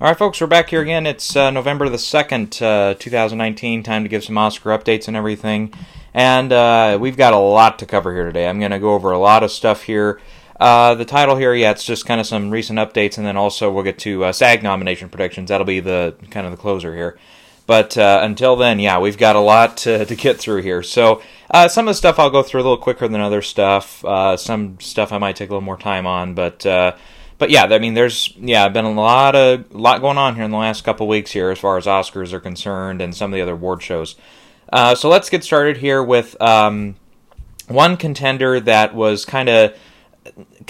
All right, folks, we're back here again. It's November the 2nd, 2019. Time to give some Oscar updates and everything. And we've got a lot to cover here today. I'm going to go over a lot of stuff here. The title here, it's just kind of some recent updates, and then also we'll get to SAG Nomination Predictions. That'll be the kind of the closer here. But until then, we've got a lot to get through here. So some of the stuff I'll go through a little quicker than other stuff. Some stuff I might take a little more time on, But yeah, I mean, there's been a lot going on here in the last couple weeks here as far as Oscars are concerned and some of the other award shows. So let's get started here with one contender that was kind of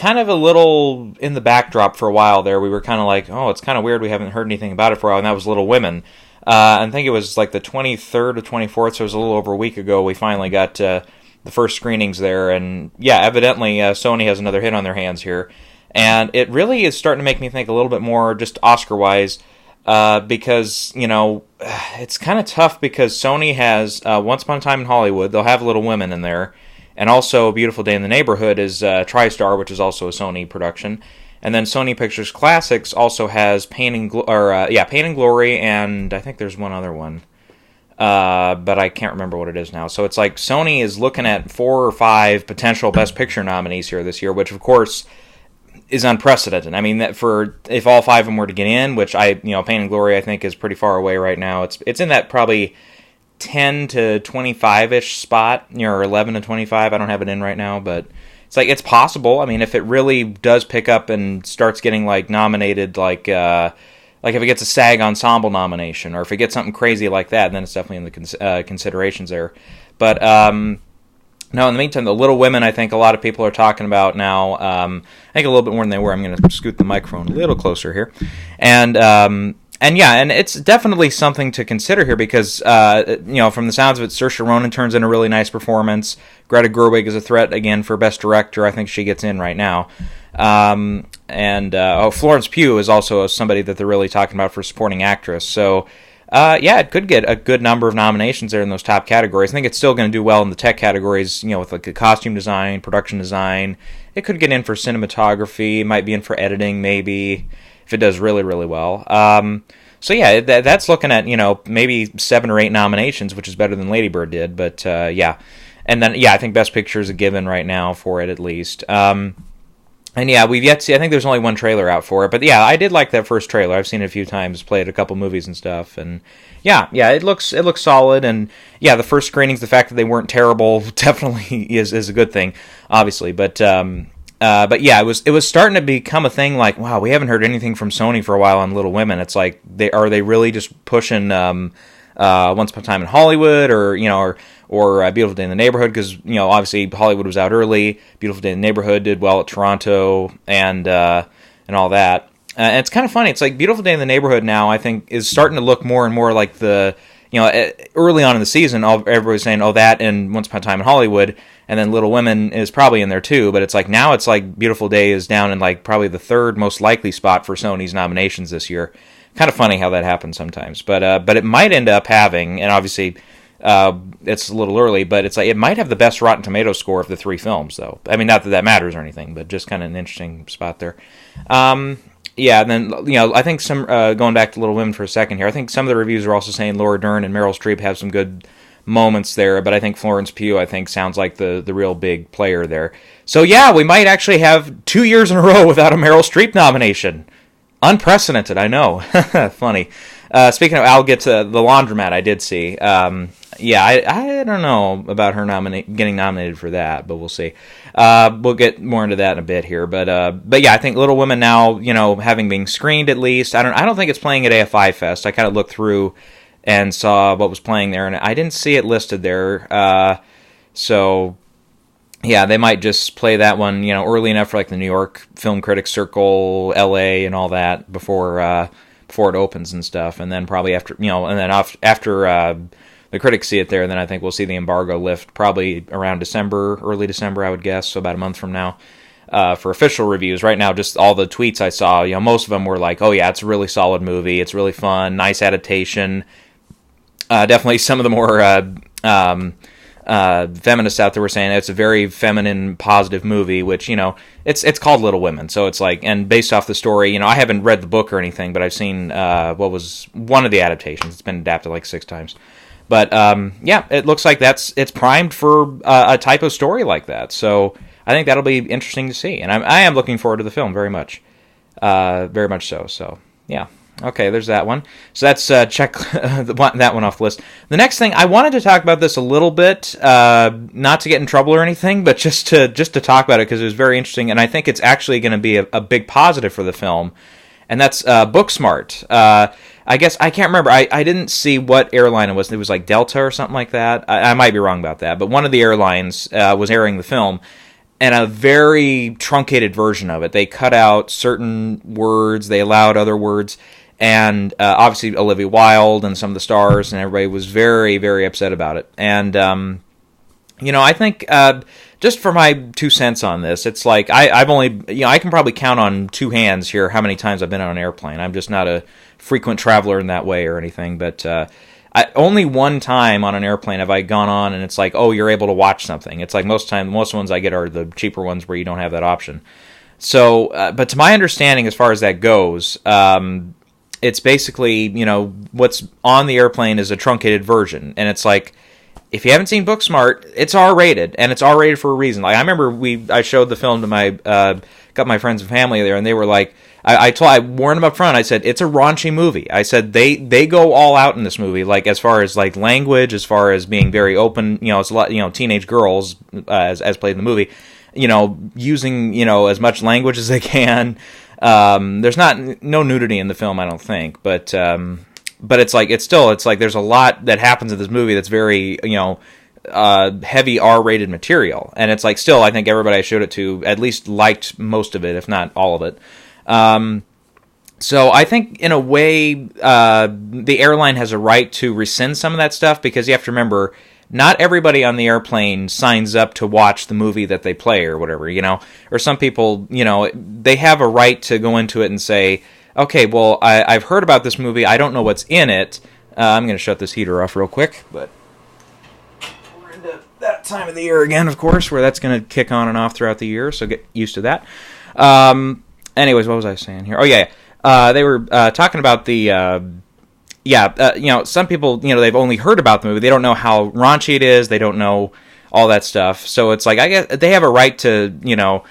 a little in the backdrop for a while there. We were kind of like, oh, it's kind of weird we haven't heard anything about it for a while, and that was Little Women. I think it was like the 23rd or 24th, so it was a little over a week ago, we finally got the first screenings there. And evidently Sony has another hit on their hands here. And it really is starting to make me think a little bit more just Oscar-wise, because, it's kind of tough because Sony has Once Upon a Time in Hollywood. They'll have Little Women in there. And also A Beautiful Day in the Neighborhood is TriStar, which is also a Sony production. And then Sony Pictures Classics also has Pain and Glory, and I think there's one other one. But I can't remember what it is now. So it's like Sony is looking at 4 or 5 potential Best Picture nominees here this year, which, of course, is unprecedented. I mean, if all 5 of them were to get in, which Pain and Glory I think is pretty far away right now. It's in that probably 10 to 25-ish spot, or 11 to 25. I don't have it in right now, but it's like it's possible. I mean, if it really does pick up and starts getting nominated, like if it gets a SAG Ensemble nomination, or if it gets something crazy like that, then it's definitely in the considerations there. But no, in the meantime, the Little Women, I think a lot of people are talking about now. I think a little bit more than they were. I'm going to scoot the microphone a little closer here. And it's definitely something to consider here because, from the sounds of it, Saoirse Ronan turns in a really nice performance. Greta Gerwig is a threat, again, for Best Director. I think she gets in right now. Florence Pugh is also somebody that they're really talking about for Supporting Actress. So, it could get a good number of nominations there in those top categories. I think it's still going to do well in the tech categories, with the costume design, production design. It could get in for cinematography. It might be in for editing, maybe, if it does really, really well. That's looking at, maybe 7 or 8 nominations, which is better than Lady Bird did. But, And then, I think Best Picture is a given right now for it, at least. We've yet to see, I think there's only one trailer out for it, but I did like that first trailer. I've seen it a few times, played a couple movies and stuff, and it looks solid, and the first screenings, the fact that they weren't terrible definitely is a good thing, obviously, but it was starting to become a thing like, wow, we haven't heard anything from Sony for a while on Little Women. It's like, are they really just pushing Once Upon a Time in Hollywood, or Beautiful Day in the Neighborhood, because, obviously Hollywood was out early, Beautiful Day in the Neighborhood did well at Toronto, and all that. And it's kind of funny, it's like Beautiful Day in the Neighborhood now, I think, is starting to look more and more like the, early on in the season, everybody's saying, oh, that and Once Upon a Time in Hollywood, and then Little Women is probably in there too, but it's like, now it's like Beautiful Day is down in like probably the 3rd most likely spot for Sony's nominations this year. Kind of funny how that happens sometimes, but it might end up having, and obviously it's a little early, but it's like it might have the best Rotten Tomatoes score of the 3 films, though. I mean, not that that matters or anything, but just kind of an interesting spot there. And then I think some going back to Little Women for a second here, I think some of the reviews are also saying Laura Dern and Meryl Streep have some good moments there, but I think Florence Pugh, sounds like the real big player there. So we might actually have 2 years in a row without a Meryl Streep nomination. Unprecedented, I know. Funny. Speaking of, I'll get to the Laundromat I did see. I don't know about her getting nominated for that, but we'll see. We'll get more into that in a bit here. But I think Little Women now, having been screened at least, I don't think it's playing at AFI Fest. I kind of looked through and saw what was playing there, and I didn't see it listed there. They might just play that one, early enough for like the New York Film Critics Circle, LA, and all that before it opens and stuff, and then probably after the critics see it there, then I think we'll see the embargo lift probably around December, early December, I would guess, so about a month from now, for official reviews. Right now, just all the tweets I saw, most of them were like, oh yeah, it's a really solid movie, it's really fun, nice adaptation. Definitely some of the more feminists out there were saying it's a very feminine, positive movie, which, it's called Little Women, so it's like, and based off the story, I haven't read the book or anything, but I've seen what was one of the adaptations. It's been adapted like 6 times. But, it looks like it's primed for a type of story like that, so I think that'll be interesting to see, and I am looking forward to the film very much so, yeah. Okay, there's that one. So that's check that one off the list. The next thing, I wanted to talk about this a little bit, not to get in trouble or anything, but just to talk about it because it was very interesting, and I think it's actually going to be a big positive for the film, and that's Booksmart. I guess, I can't remember, I didn't see what airline it was. It was like Delta or something like that. I might be wrong about that, but one of the airlines was airing the film, and a very truncated version of it. They cut out certain words, they allowed other words, and obviously Olivia Wilde and some of the stars and everybody was very, very upset about it. And, I think just for my 2 cents on this, it's like I've only, I can probably count on 2 hands here how many times I've been on an airplane. I'm just not a frequent traveler in that way or anything, but only one time on an airplane have I gone on and it's like, oh, you're able to watch something. It's like most ones I get are the cheaper ones where you don't have that option. So, but to my understanding, as far as that goes, it's basically, what's on the airplane is a truncated version. And it's like, if you haven't seen Booksmart, it's R-rated, and it's R-rated for a reason. Like, I remember I showed the film to got my friends and family there, and they were like, I warned them up front, I said, it's a raunchy movie. I said, they go all out in this movie, like, as far as, like, language, as far as being very open, it's a lot, teenage girls, as played in the movie, using, as much language as they can. There's no nudity in the film, I don't think, but it's like there's a lot that happens in this movie that's very, heavy R-rated material, and it's like still I think everybody I showed it to at least liked most of it, if not all of it. So I think in a way the airline has a right to rescind some of that stuff, because you have to remember, not everybody on the airplane signs up to watch the movie that they play or whatever, or some people, they have a right to go into it and say, okay, well, I've heard about this movie, I don't know what's in it. I'm going to shut this heater off real quick, but we're into that time of the year again, of course, where that's going to kick on and off throughout the year, so get used to that. Anyways, what was I saying here? Oh, yeah. They were talking about the... some people, they've only heard about the movie. They don't know how raunchy it is. They don't know all that stuff. So it's like, I guess they have a right to,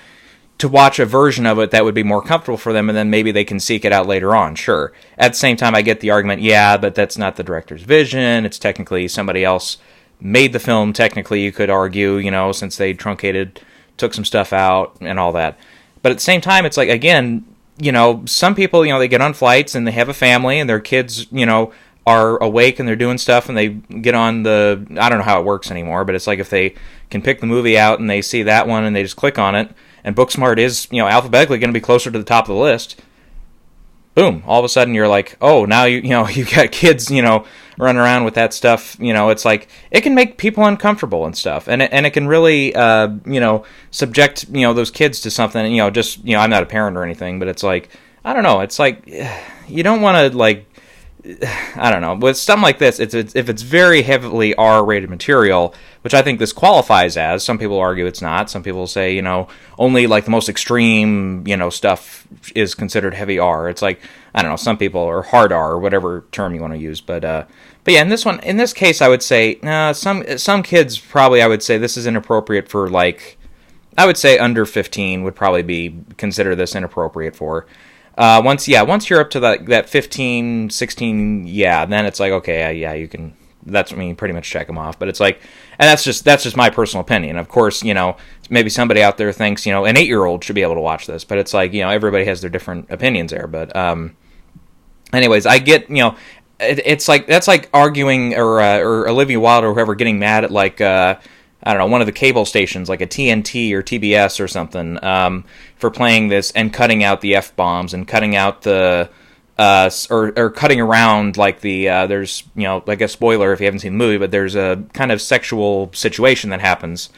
to watch a version of it that would be more comfortable for them, and then maybe they can seek it out later on, sure. At the same time, I get the argument, but that's not the director's vision. It's technically somebody else made the film, technically, you could argue, since they took some stuff out and all that. But at the same time, it's like, again, some people, they get on flights and they have a family and their kids, are awake and they're doing stuff and they get on I don't know how it works anymore, but it's like if they can pick the movie out and they see that one and they just click on it, and Booksmart is, alphabetically going to be closer to the top of the list, boom, all of a sudden you're like, oh, now you've got kids, running around with that stuff, it's like, it can make people uncomfortable and stuff, and it can really, subject, those kids to something, I'm not a parent or anything, but it's like, I don't know, it's like, you don't want to, like, I don't know, with something like this, if it's very heavily R-rated material, which I think this qualifies as, some people argue it's not, some people say, only like the most extreme, stuff is considered heavy R. It's like, I don't know, some people, or hard R, or whatever term you want to use, but yeah, in this case, I would say, some kids probably, I would say this is inappropriate for, like, I would say under 15 would probably consider this inappropriate for. Once you're up to that 15, 16, then it's like, okay, you can, that's, pretty much check them off, but it's like, and that's just my personal opinion. Of course, maybe somebody out there thinks, an 8-year-old should be able to watch this, but it's like, everybody has their different opinions there, but, anyways, I get, it's like, that's like arguing, or Olivia Wilde or whoever getting mad at, like, I don't know, one of the cable stations, like a TNT or TBS or something, for playing this and cutting out the F-bombs and cutting out the, or cutting around, like, the, there's, like a spoiler if you haven't seen the movie, but there's a kind of sexual situation that happens.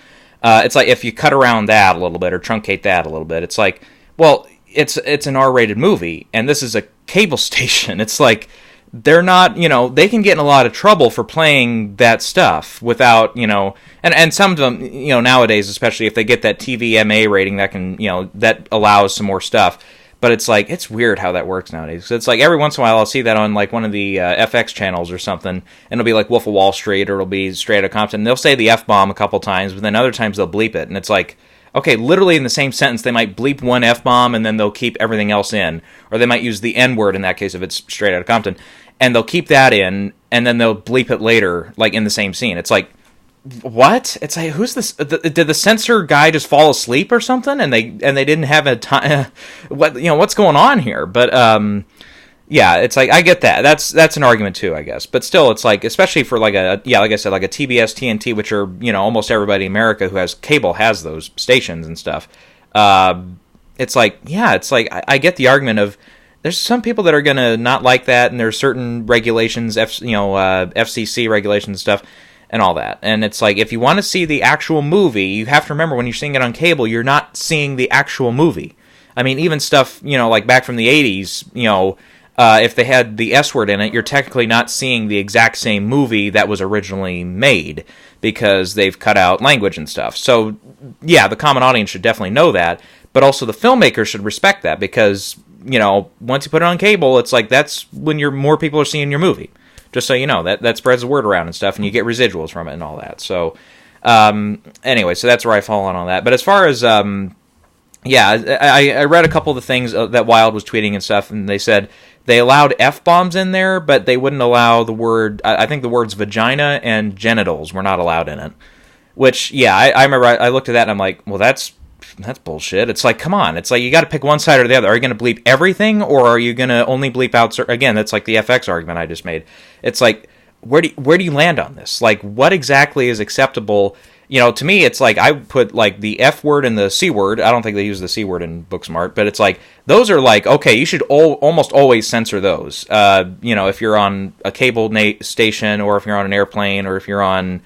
It's like, if you cut around that a little bit or truncate that a little bit, it's like, well, it's an R-rated movie, and this is a cable station. It's like, they're not, they can get in a lot of trouble for playing that stuff without, and some of them, nowadays, especially if they get that TVMA rating, that can, that allows some more stuff. But it's like, it's weird how that works nowadays. So it's like every once in a while I'll see that on like one of the FX channels or something, and it'll be like Wolf of Wall Street, or it'll be Straight Outta Compton, and they'll say the F-bomb a couple times, but then other times they'll bleep it, and it's like, okay, literally in the same sentence, they might bleep one F-bomb, and then they'll keep everything else in. Or they might use the N-word in that case if it's Straight Outta Compton, and they'll keep that in, and then they'll bleep it later, like in the same scene. It's like, what? It's like, who's this? Did the censor guy just fall asleep or something? And they didn't have a time. What's going on here? But yeah, it's like, I get that. That's an argument too, I guess. But still, it's like, especially for like like I said, like a TBS, TNT, which are almost everybody in America who has cable has those stations and stuff. It's like, yeah, it's like I get the argument of, there's some people that are gonna not like that, and there's certain regulations, FCC regulations and stuff, and all that. And it's like, if you want to see the actual movie, you have to remember when you're seeing it on cable, you're not seeing the actual movie. I mean, even stuff, like back from the 80s, if they had the S word in it, you're technically not seeing the exact same movie that was originally made, because they've cut out language and stuff. So, yeah, the common audience should definitely know that, but also the filmmakers should respect that, because, once you put it on cable, it's like, that's when more people are seeing your movie. Just so you know, that spreads the word around and stuff, and you get residuals from it and all that. So, anyway, so that's where I fall on all that. But as far as, I read a couple of the things that Wild was tweeting and stuff, and they said they allowed F-bombs in there, but they wouldn't allow the word, I think the words vagina and genitals were not allowed in it. Which, yeah, I remember I looked at that and I'm like, well, that's bullshit. It's like, come on. It's like, you got to pick one side or the other. Are you going to bleep everything, or are you going to only bleep out? Again, that's like the FX argument I just made. It's like, where do you land on this? Like, what exactly is acceptable? To me, it's like, I put like the F word and the C word. I don't think they use the C word in Booksmart, but it's like, those are like, okay, you should almost always censor those. If you're on a cable station, or if you're on an airplane, or if you're on,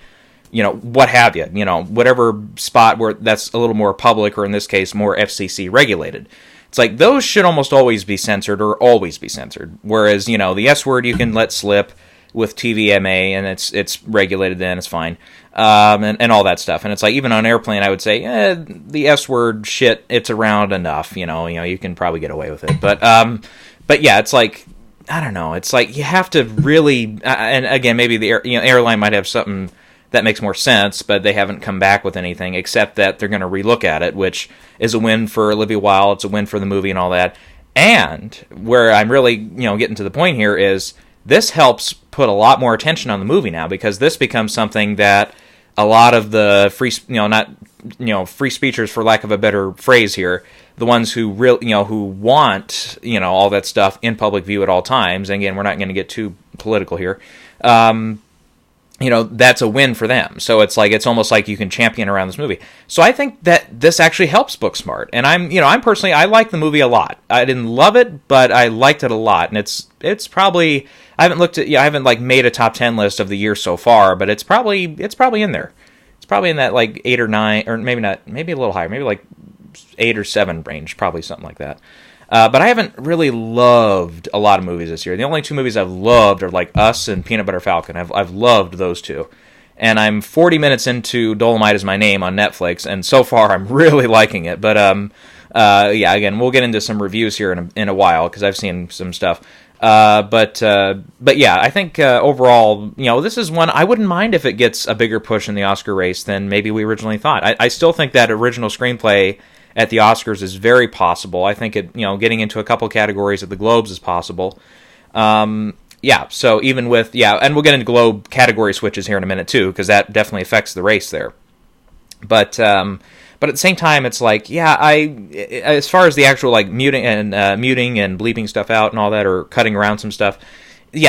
what have you, whatever spot where that's a little more public, or in this case, more FCC regulated. It's like, those should almost always be censored, or always be censored. Whereas, the S word you can let slip with TVMA, and it's regulated then, it's fine. And all that stuff. And it's like, even on airplane, I would say, the S word shit, it's around enough, you can probably get away with it. But yeah, it's like, I don't know, it's like, you have to really, and again, maybe the airline might have something that makes more sense, but they haven't come back with anything, except that they're going to relook at it, which is a win for Olivia Wilde, it's a win for the movie and all that. And where I'm really, getting to the point here is, this helps put a lot more attention on the movie now, because this becomes something that a lot of the free speechers, for lack of a better phrase here, the ones who who want, all that stuff in public view at all times, and again, we're not going to get too political here, that's a win for them. So it's like, it's almost like you can champion around this movie. So I think that this actually helps Booksmart. And I'm personally, I like the movie a lot. I didn't love it, but I liked it a lot. And it's probably, I haven't like made a top 10 list of the year so far, but it's probably in there. It's probably in that like 8 or 9, or maybe not, maybe a little higher, maybe like 8 or 7 range, probably something like that. But I haven't really loved a lot of movies this year. The only 2 movies I've loved are like Us and Peanut Butter Falcon. I've loved those 2. And I'm 40 minutes into Dolemite Is My Name on Netflix, and so far I'm really liking it. But yeah, again, we'll get into some reviews here in a while, because I've seen some stuff. But yeah, I think overall, this is one I wouldn't mind if it gets a bigger push in the Oscar race than maybe we originally thought. I still think that original screenplay at the Oscars is very possible. I think it, getting into a couple categories at the Globes is possible. Yeah, so even with, and we'll get into Globe category switches here in a minute too, because that definitely affects the race there. But at the same time, it's like, as far as the actual like muting and bleeping stuff out and all that, or cutting around some stuff,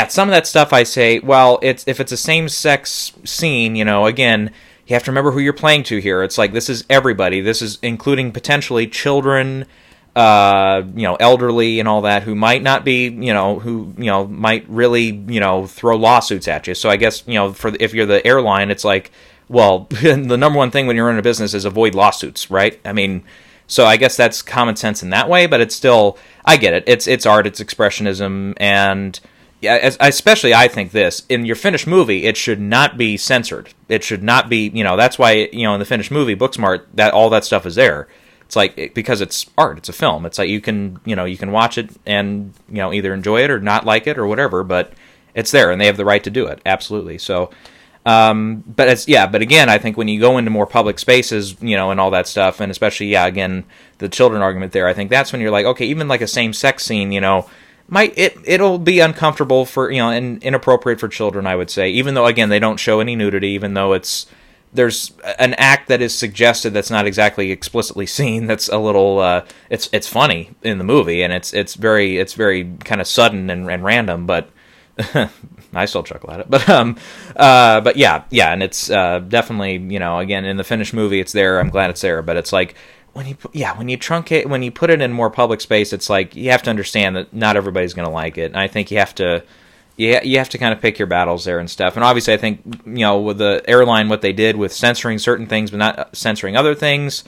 some of that stuff I say, well, if it's a same-sex scene, again, you have to remember who you're playing to here. It's like, this is everybody. This is including potentially children, elderly and all that, who might not be, who, might really, throw lawsuits at you. So I guess, if you're the airline, it's like, well, the number one thing when you're in a business is avoid lawsuits, right? I mean, so I guess that's common sense in that way, but it's still, I get it. It's art, it's expressionism, and yeah, especially I think this in your finished movie, it should not be censored. It should not be, that's why, in the finished movie, Booksmart, that all that stuff is there. It's like, because it's art, it's a film. It's like you can watch it and, either enjoy it or not like it or whatever, but it's there and they have the right to do it. Absolutely. So, but again, I think when you go into more public spaces, and all that stuff, and especially, again, the children argument there, I think that's when you're like, okay, even like a same-sex scene, it'll be uncomfortable for, and inappropriate for children, I would say, even though, again, they don't show any nudity, even though there's an act that is suggested that's not exactly explicitly seen. That's a little, it's funny in the movie, and it's very kind of sudden and random, but I still chuckle at it. But yeah, and it's definitely, again, in the finished movie, it's there. I'm glad it's there, but it's like, when you put it in more public space, it's like you have to understand that not everybody's going to like it, and I think you have to kind of pick your battles there and stuff. And obviously, I think with the Airline, what they did with censoring certain things but not censoring other things,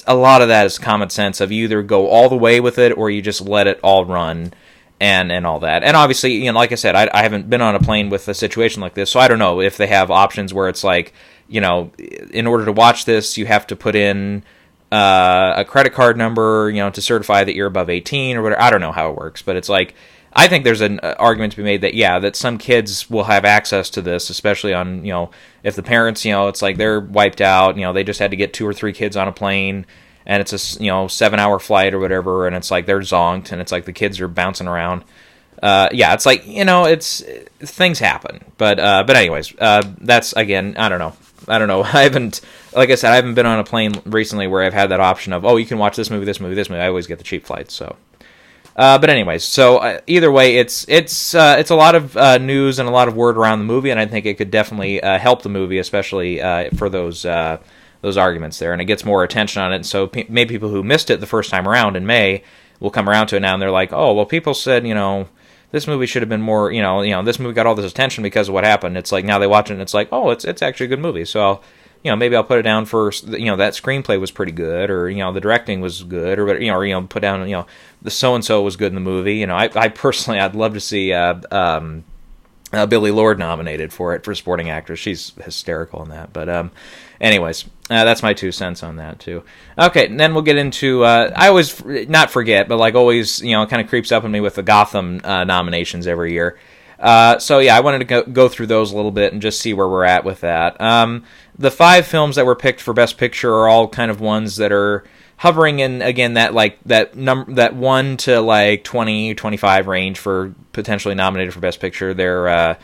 a lot of that is common sense. Of you either go all the way with it or you just let it all run and all that. And obviously, like I said, I haven't been on a plane with a situation like this, so I don't know if they have options where it's like, in order to watch this, you have to put in a credit card number, to certify that you're above 18 or whatever. I don't know how it works, but it's like, I think there's an argument to be made that, that some kids will have access to this, especially on, if the parents, it's like they're wiped out, they just had to get 2 or 3 kids on a plane, and it's a, 7-hour flight or whatever, and it's like they're zonked, and it's like the kids are bouncing around. It's like, it's, things happen. But anyways, that's, again, I don't know. Like I said, I haven't been on a plane recently where I've had that option of, you can watch this movie. I always get the cheap flights, so. But anyways, so either way, it's a lot of news and a lot of word around the movie, and I think it could definitely help the movie, especially for those arguments there, and it gets more attention on it. And so maybe people who missed it the first time around in May will come around to it now, and they're like, oh, well, people said, this movie should have been more, this movie got all this attention because of what happened. It's like, now they watch it and it's like, oh, it's actually a good movie. So, maybe I'll put it down for, that screenplay was pretty good, or, the directing was good, or, put down, the so-and-so was good in the movie. I personally, I'd love to see Billie Lourd nominated for it for supporting actress. She's hysterical in that. But anyways, that's my 2 cents on that too. Okay, and then we'll get into, I always, not forget, but like always, it kind of creeps up on me with the Gotham nominations every year. So I wanted to go through those a little bit and just see where we're at with that. The 5 films that were picked for Best Picture are all kind of ones that are hovering in, again, that 1 to like 20, 25 range for potentially nominated for Best Picture. They're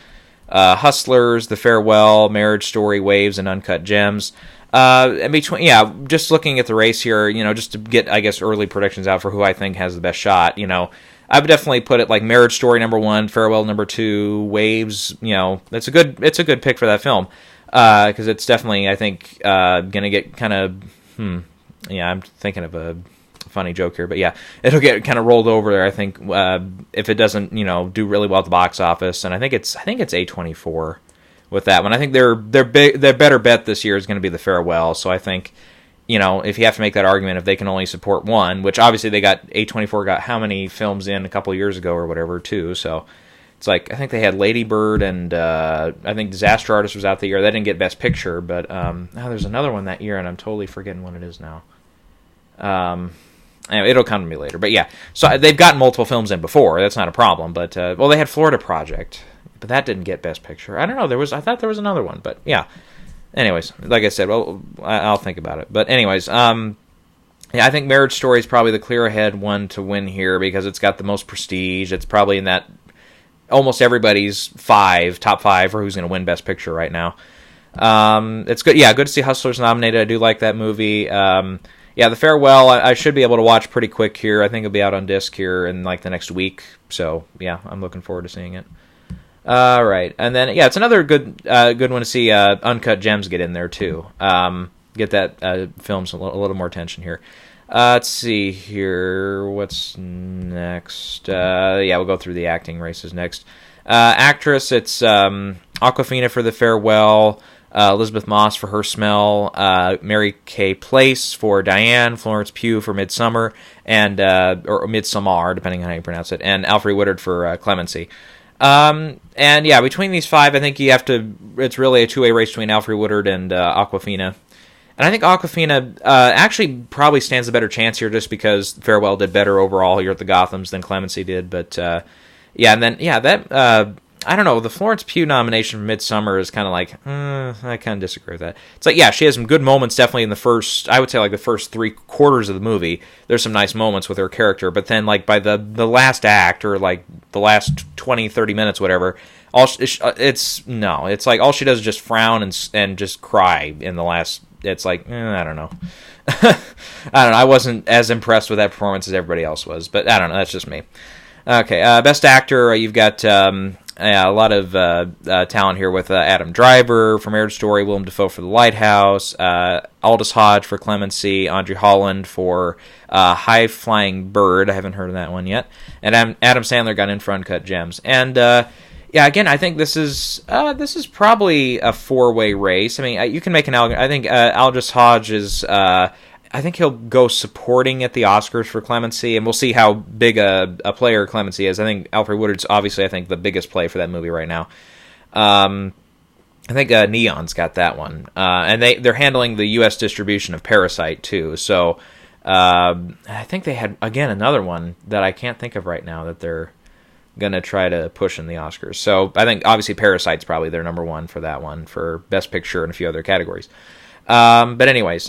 Hustlers, The Farewell, Marriage Story, Waves, and Uncut Gems. In between, just looking at the race here, just to get, I guess, early predictions out for who I think has the best shot, I would definitely put it like Marriage Story number 1, Farewell number 2, Waves. It's a good pick for that film, because it's definitely, I think, gonna get kind of I'm thinking of a funny joke here, but it'll get kind of rolled over there. I think if it doesn't do really well at the box office, and I think it's A24 with that one. I think their better bet this year is going to be The Farewell. So I think, if you have to make that argument, if they can only support one, which obviously A24 got how many films in a couple years ago or whatever too, so it's like, I think they had Lady Bird and I think Disaster Artist was out the year. That didn't get Best Picture, but there's another one that year, and I'm totally forgetting what it is now. Anyway, it'll come to me later, but so they've gotten multiple films in before. That's not a problem, but they had Florida Project, but that didn't get Best Picture. I don't know. I thought there was another one, but anyways, like I said, I'll think about it. But anyways, I think Marriage Story is probably the clear ahead one to win here because it's got the most prestige. It's probably in that almost everybody's top 5 for who's going to win Best Picture right now. It's good. Good to see Hustlers nominated. I do like that movie. The Farewell, I should be able to watch pretty quick here. I think it'll be out on disc here in like the next week. So, I'm looking forward to seeing it. All right. And then, it's another good one to see Uncut Gems get in there, too. Get that film's a little more attention here. Let's see here. What's next? We'll go through the acting races next. Actress, it's Awkwafina for The Farewell. Elizabeth Moss for Her Smell, Mary Kay Place for Diane, Florence Pugh for Midsummer, and or Midsommar, depending on how you pronounce it, and Alfre Woodard for Clemency. And yeah, between these five, I think it's really a two-way race between Alfre Woodard and Awkwafina. And I think Awkwafina actually probably stands a better chance here just because Farewell did better overall here at the Gothams than Clemency did. But I don't know, the Florence Pugh nomination for Midsommar is kind of like, I kind of disagree with that. It's like, yeah, she has some good moments definitely in the first 3/4 of the movie. There's some nice moments with her character, but then like by the last act or like the last 20, 30 minutes, whatever, it's like all she does is just frown and just cry in the last, it's like, I don't know. I don't know, I wasn't as impressed with that performance as everybody else was, but I don't know, that's just me. Okay, Best Actor, you've got a lot of talent here with Adam Driver for Marriage Story, Willem Dafoe for The Lighthouse, Aldous Hodge for Clemency, Andre Holland for High Flying Bird. I haven't heard of that one yet. And Adam Sandler got in for Uncut Gems. And again, I think this is probably a four-way race. I mean, you can make an argument. I think Aldous Hodge is. I think he'll go supporting at the Oscars for Clemency, and we'll see how big a player Clemency is. I think Alfre Woodard's obviously, the biggest play for that movie right now. I think Neon's got that one. And they're handling the U.S. distribution of Parasite, too. So I think they had, again, another one that I can't think of right now that they're going to try to push in the Oscars. So I think, obviously, Parasite's probably their number one for that one, for Best Picture and a few other categories. But anyways...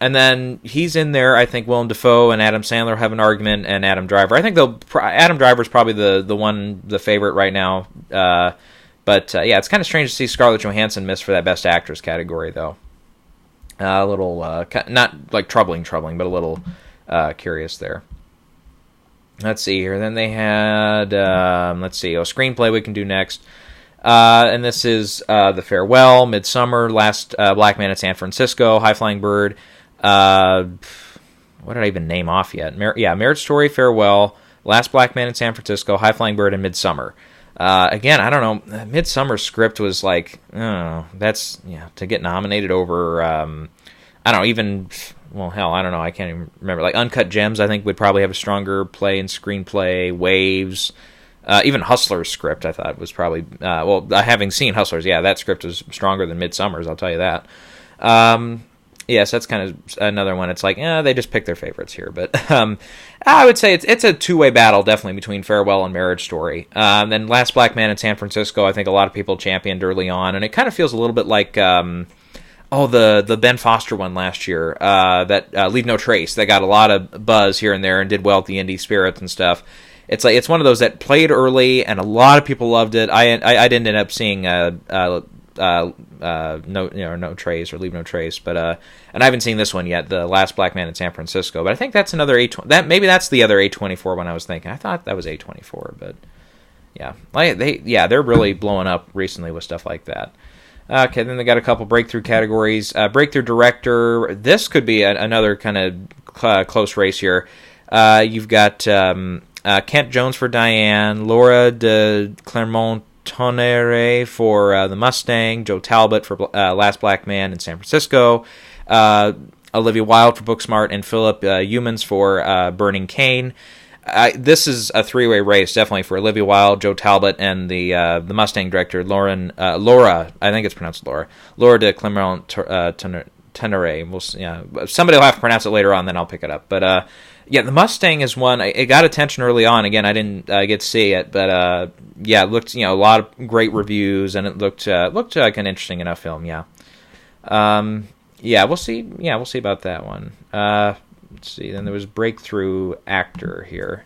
and then he's in there. I think Willem Dafoe and Adam Sandler have an argument, and Adam Driver. I think Adam Driver's probably the favorite right now. But it's kind of strange to see Scarlett Johansson miss for that Best Actress category, though. A little not like troubling, but a little curious there. Let's see here. Then they had screenplay we can do next. And this is The Farewell, Midsummer, Last Black Man in San Francisco, High Flying Bird. What did I even name off yet? Marriage Story, Farewell, Last Black Man in San Francisco, High Flying Bird, and Midsummer. Again, I don't know. Midsummer's script was like, I don't know. That's to get nominated over. I don't know. Even I don't know. I can't even remember. Like Uncut Gems, I think would probably have a stronger play in screenplay. Waves. Even Hustler's script, I thought, was probably... having seen Hustlers, that script was stronger than Midsummer's, I'll tell you that. Yes, that's kind of another one. It's like, they just pick their favorites here. But I would say it's a two-way battle, definitely, between Farewell and Marriage Story. Then Last Black Man in San Francisco, I think a lot of people championed early on, and it kind of feels a little bit like... the Ben Foster one last year, that Leave No Trace, that got a lot of buzz here and there and did well at the Indie Spirits and stuff. It's one of those that played early and a lot of people loved it. I didn't end up seeing No Trace or Leave No Trace, but and I haven't seen this one yet, The Last Black Man in San Francisco. But I think that's another maybe that's the other A24 one I was thinking. I thought that was A24, but they're really blowing up recently with stuff like that. Okay, then they got a couple breakthrough categories. Breakthrough director. This could be another kind of close race here. You've got Kent Jones for Diane, Laura de Clermont-Tonnerre for The Mustang, Joe Talbot for Last Black Man in San Francisco, Olivia Wilde for Booksmart, and Philip Youmans for Burning Cane. This is a three-way race, definitely, for Olivia Wilde, Joe Talbot, and the Mustang director, Laura, I think it's pronounced Laura de Clermont-Tonnerre. Somebody will have to pronounce it later on, then I'll pick it up. But the Mustang is one. It got attention early on. Again, I didn't get to see it, but it looked a lot of great reviews, and it looked like an interesting enough film. We'll see. We'll see about that one. Let's see. Then there was breakthrough actor here,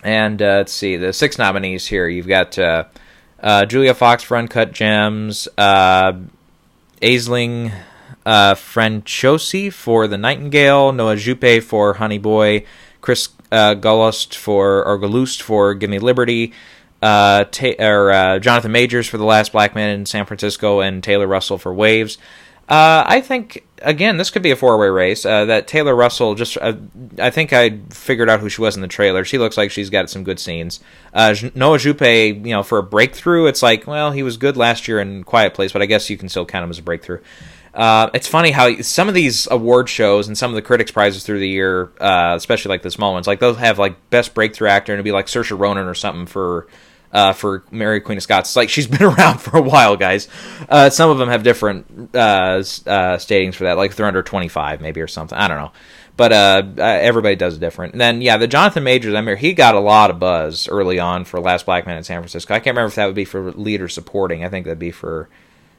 and let's see the 6 nominees here. You've got Julia Fox for Uncut Gems, Aisling Franciosi for The Nightingale, Noah Jupe for Honey Boy, Chris Galost for Give Me Liberty, Jonathan Majors for The Last Black Man in San Francisco, and Taylor Russell for Waves. I think, again, this could be a four-way race. That Taylor Russell, I think I figured out who she was in the trailer. She looks like she's got some good scenes. Noah Jupe, for a breakthrough, it's like, well, he was good last year in Quiet Place, but I guess you can still count him as a breakthrough. It's funny how some of these award shows and some of the critics' prizes through the year, especially like the small ones, like those have like best breakthrough actor, and it'd be like Saoirse Ronan or something for Mary Queen of Scots. It's like she's been around for a while, guys. Some of them have different statings for that, like if they're under 25 maybe or something. I don't know. But everybody does it different. And then, the Jonathan Majors, he got a lot of buzz early on for Last Black Man in San Francisco. I can't remember if that would be for lead or supporting. I think that'd be for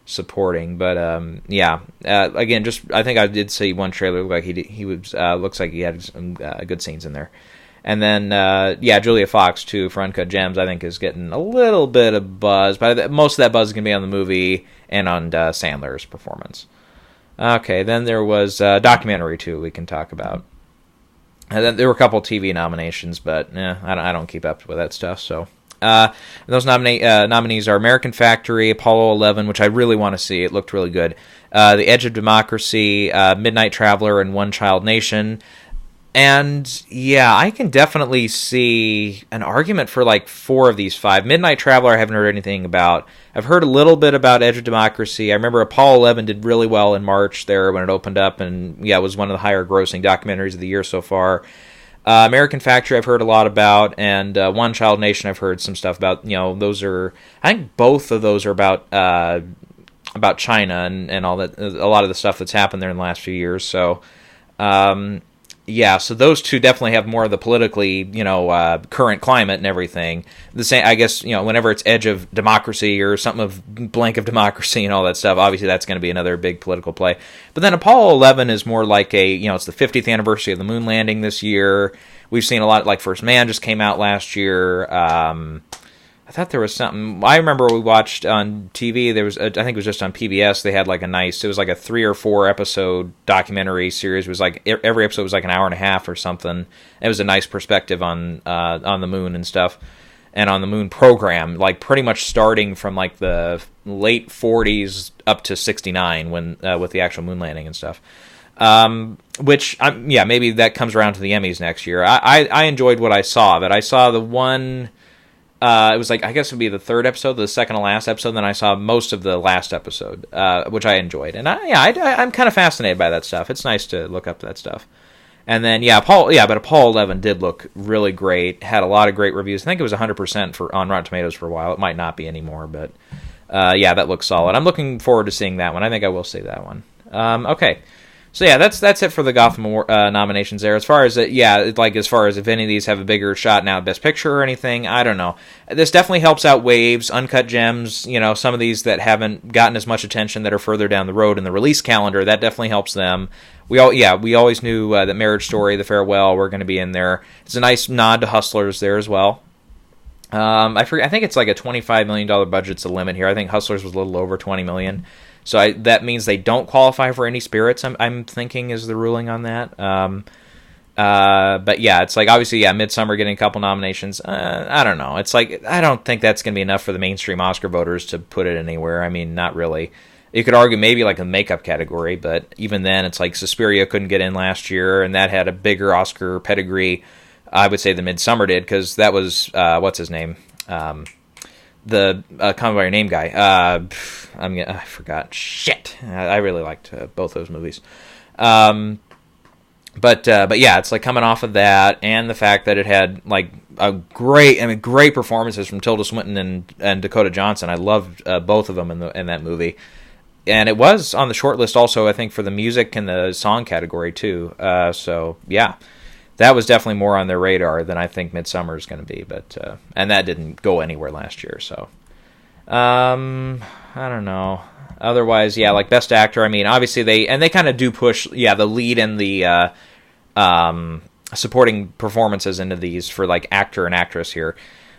supporting. But, again, I think I did see one trailer like he was looks like he had some good scenes in there. And then, Julia Fox, too, for Uncut Gems, I think is getting a little bit of buzz. But most of that buzz is going to be on the movie and on Sandler's performance. Okay, then there was a documentary, too, we can talk about. And then there were a couple TV nominations, but I don't keep up with that stuff. So those nominees are American Factory, Apollo 11, which I really want to see. It looked really good. The Edge of Democracy, Midnight Traveler, and One Child Nation. And, I can definitely see an argument for, like, 4 of these 5. Midnight Traveler, I haven't heard anything about. I've heard a little bit about Edge of Democracy. I remember Apollo 11 did really well in March there when it opened up, and, it was one of the higher-grossing documentaries of the year so far. American Factory, I've heard a lot about, and One Child Nation, I've heard some stuff about. Those are... I think both of those are about China and all that, a lot of the stuff that's happened there in the last few years, so... so those two definitely have more of the politically, current climate and everything. The same, I guess, whenever it's Edge of Democracy or something of blank of democracy and all that stuff, obviously that's going to be another big political play. But then Apollo 11 is more like it's the 50th anniversary of the moon landing this year. We've seen a lot, like First Man just came out last year. I thought there was something. I remember we watched on TV. There was, I think it was just on PBS. They had like it was like a 3 or 4 episode documentary series. It was like every episode was like an hour and a half or something. It was a nice perspective on the moon and stuff, and on the moon program. Like pretty much starting from like the late 40s up to 69 when with the actual moon landing and stuff. Which maybe that comes around to the Emmys next year. I enjoyed what I saw, but I saw the one. It was like, I guess it would be the 3rd episode, the second to last episode. Then I saw most of the last episode, which I enjoyed. And I'm kind of fascinated by that stuff. It's nice to look up that stuff. And then, but Apollo 11 did look really great. Had a lot of great reviews. I think it was 100% on Rotten Tomatoes for a while. It might not be anymore, but that looks solid. I'm looking forward to seeing that one. I think I will see that one. Okay. So that's it for the Gotham nominations there. As far as as far as if any of these have a bigger shot now at Best Picture or anything, I don't know. This definitely helps out Waves, Uncut Gems, some of these that haven't gotten as much attention that are further down the road in the release calendar. That definitely helps them. We always knew that Marriage Story, The Farewell were going to be in there. It's a nice nod to Hustlers there as well. I think it's like a $25 million budget's the limit here. I think Hustlers was a little over $20 million. So that means they don't qualify for any spirits, I'm thinking, is the ruling on that. But it's like, obviously, Midsommar getting a couple nominations. I don't know. It's like, I don't think that's going to be enough for the mainstream Oscar voters to put it anywhere. I mean, not really. You could argue maybe like a makeup category, but even then, it's like Suspiria couldn't get in last year, and that had a bigger Oscar pedigree, I would say, than Midsommar did, because that was, what's his name? The Call Me by Your Name guy. I forgot. Shit. I really liked both those movies. But it's like coming off of that, and the fact that it had like great performances from Tilda Swinton and Dakota Johnson. I loved both of them in that movie, and it was on the short list also, I think, for the music and the song category too. That was definitely more on their radar than I think Midsommar is going to be, but and that didn't go anywhere last year. So, I don't know. Otherwise, like Best Actor. I mean, obviously they kind of do push the lead and the supporting performances into these for like actor and actress here.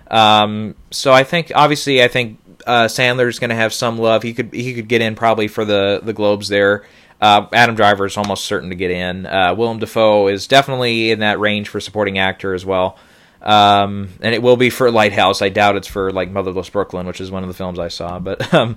So I think Sandler's going to have some love. He could get in probably for the Globes there. Adam Driver is almost certain to get in. Willem Dafoe is definitely in that range for supporting actor as well. And it will be for Lighthouse. I doubt it's for like Motherless Brooklyn, which is one of the films I saw, but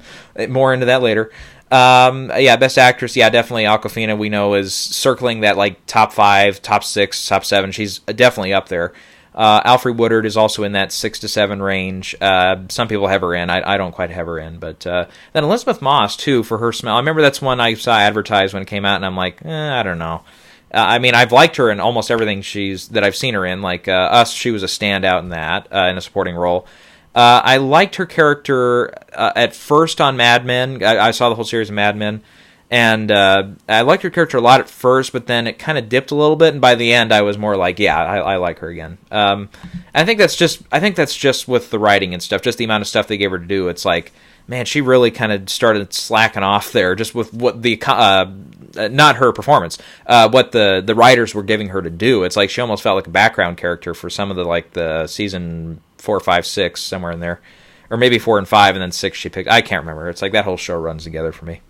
more into that later. Best actress, definitely Awkwafina, we know, is circling that like top 5, top 6, top 7. She's definitely up there. Alfre Woodard is also in that 6 to 7 range. Some people have her in. I don't quite have her in. But then Elizabeth Moss, too, for her smell. I remember that's one I saw advertised when it came out, and I'm like, I don't know. I mean, I've liked her in almost everything that I've seen her in. Like Us, she was a standout in that, in a supporting role. I liked her character at first on Mad Men. I saw the whole series of Mad Men. And I liked her character a lot at first, but then it kind of dipped a little bit, and by the end, I was more like, I like her again. I think that's just with the writing and stuff, just the amount of stuff they gave her to do. It's like, man, she really kind of started slacking off there, just with what the not her performance, what the writers were giving her to do. It's like she almost felt like a background character for some of the season 4, 5, 6, somewhere in there. Or maybe 4 and 5, and then 6 she picked. I can't remember. It's like that whole show runs together for me.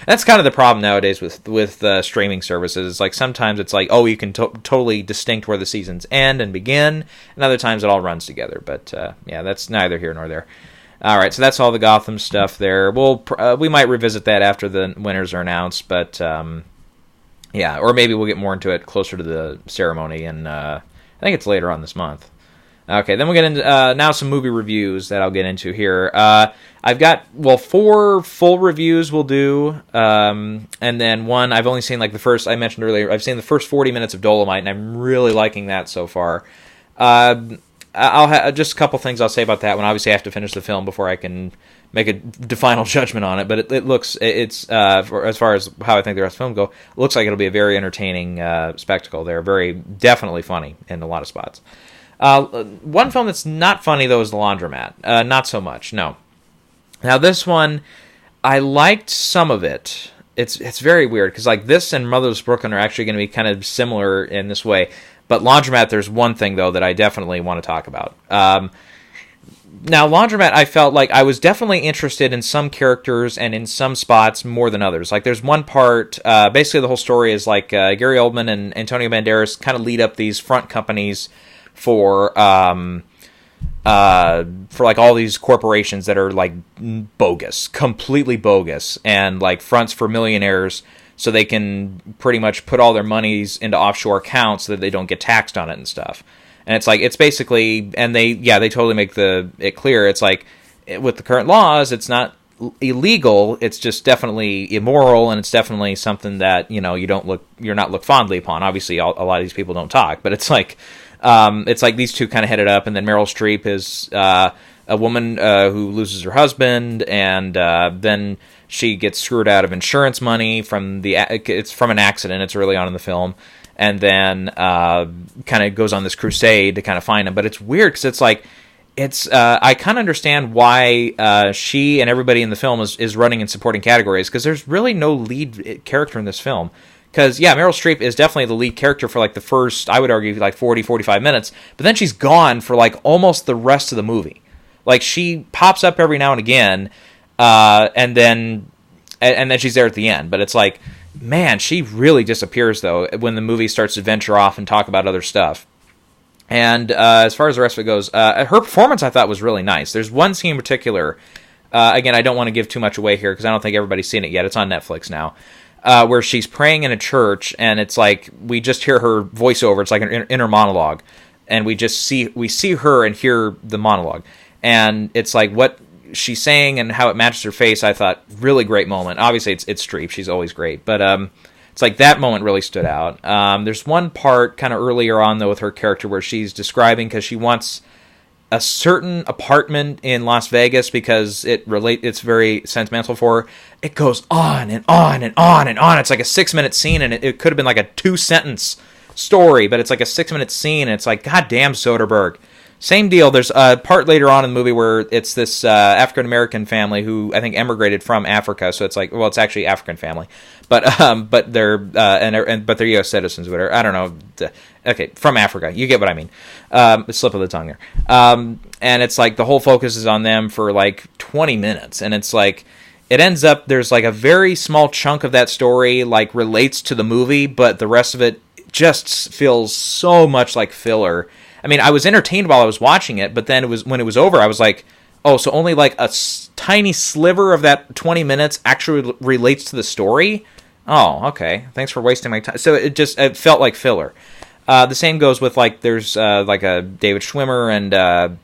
That's kind of the problem nowadays with streaming services. It's like sometimes it's like, oh, you can totally distinct where the seasons end and begin, and other times it all runs together. But that's neither here nor there. All right, so that's all the Gotham stuff there. We might revisit that after the winners are announced, but or maybe we'll get more into it closer to the ceremony, and I think it's later on this month. Okay, then we'll get into now some movie reviews that I'll get into here. I've got 4 full reviews we'll do, and then one I've only seen like the first. I mentioned earlier, I've seen the first 40 minutes of Dolemite, and I'm really liking that so far. I'll have just a couple things I'll say about that one. Obviously, I have to finish the film before I can make a final judgment on it. But it's as far as how I think the rest of the film go, it looks like it'll be a very entertaining spectacle. They're very definitely funny in a lot of spots. One film that's not funny, though, is The Laundromat. Not so much, no. Now, this one, I liked some of it. It's very weird, because like this and Motherless Brooklyn are actually going to be kind of similar in this way. But Laundromat, there's one thing, though, that I definitely want to talk about. Now, Laundromat, I felt like I was definitely interested in some characters and in some spots more than others. Like, there's one part, basically the whole story is like Gary Oldman and Antonio Banderas kind of lead up these front companies for like all these corporations that are like bogus, completely bogus, and like fronts for millionaires, so they can pretty much put all their monies into offshore accounts so that they don't get taxed on it and stuff. And it's like, it's basically, and they totally make it clear. It's like, with the current laws, it's not illegal. It's just definitely immoral, and it's definitely something that you're not looked fondly upon. Obviously, a lot of these people don't talk, but it's like. It's like these two kind of head it up, and then Meryl Streep is a woman who loses her husband, and then she gets screwed out of insurance money it's from an accident. It's early on in the film, and then kind of goes on this crusade to kind of find him. But it's weird because it's like I kind of understand why she and everybody in the film is running in supporting categories, because there's really no lead character in this film. Because, Meryl Streep is definitely the lead character for, like, the first, I would argue, like, 40, 45 minutes. But then she's gone for, like, almost the rest of the movie. Like, she pops up every now and again, and then she's there at the end. But it's like, man, she really disappears, though, when the movie starts to venture off and talk about other stuff. And as far as the rest of it goes, her performance, I thought, was really nice. There's one scene in particular, again, I don't want to give too much away here, because I don't think everybody's seen it yet. It's on Netflix now. Where she's praying in a church, and it's like we just hear her voiceover. It's like an inner monologue, and we see her and hear the monologue, and it's like what she's saying and how it matches her face. I thought really great moment. Obviously, it's Streep; she's always great, but it's like that moment really stood out. There's one part kind of earlier on though with her character where she's describing because she wants a certain apartment in Las Vegas because it's very sentimental for her. It goes on and on and on and on. It's like a 6-minute scene, and it could have been like a 2-sentence story, but it's like a 6-minute scene, and it's like, God damn, Soderbergh. Same deal. There's a part later on in the movie where it's this African-American family who I think emigrated from Africa, so it's like, well, it's actually African family, but they're but they're U.S. citizens, whatever. I don't know. Okay, from Africa. You get what I mean. Slip of the tongue there. And it's like the whole focus is on them for like 20 minutes, and it's like it ends up there's like a very small chunk of that story like relates to the movie, but the rest of it just feels so much like filler. I mean, I was entertained while I was watching it, but then when it was over, I was like, oh, so only like a tiny sliver of that 20 minutes actually relates to the story? Oh, okay. Thanks for wasting my time. So it felt like filler. The same goes with, like, there's like a David Schwimmer and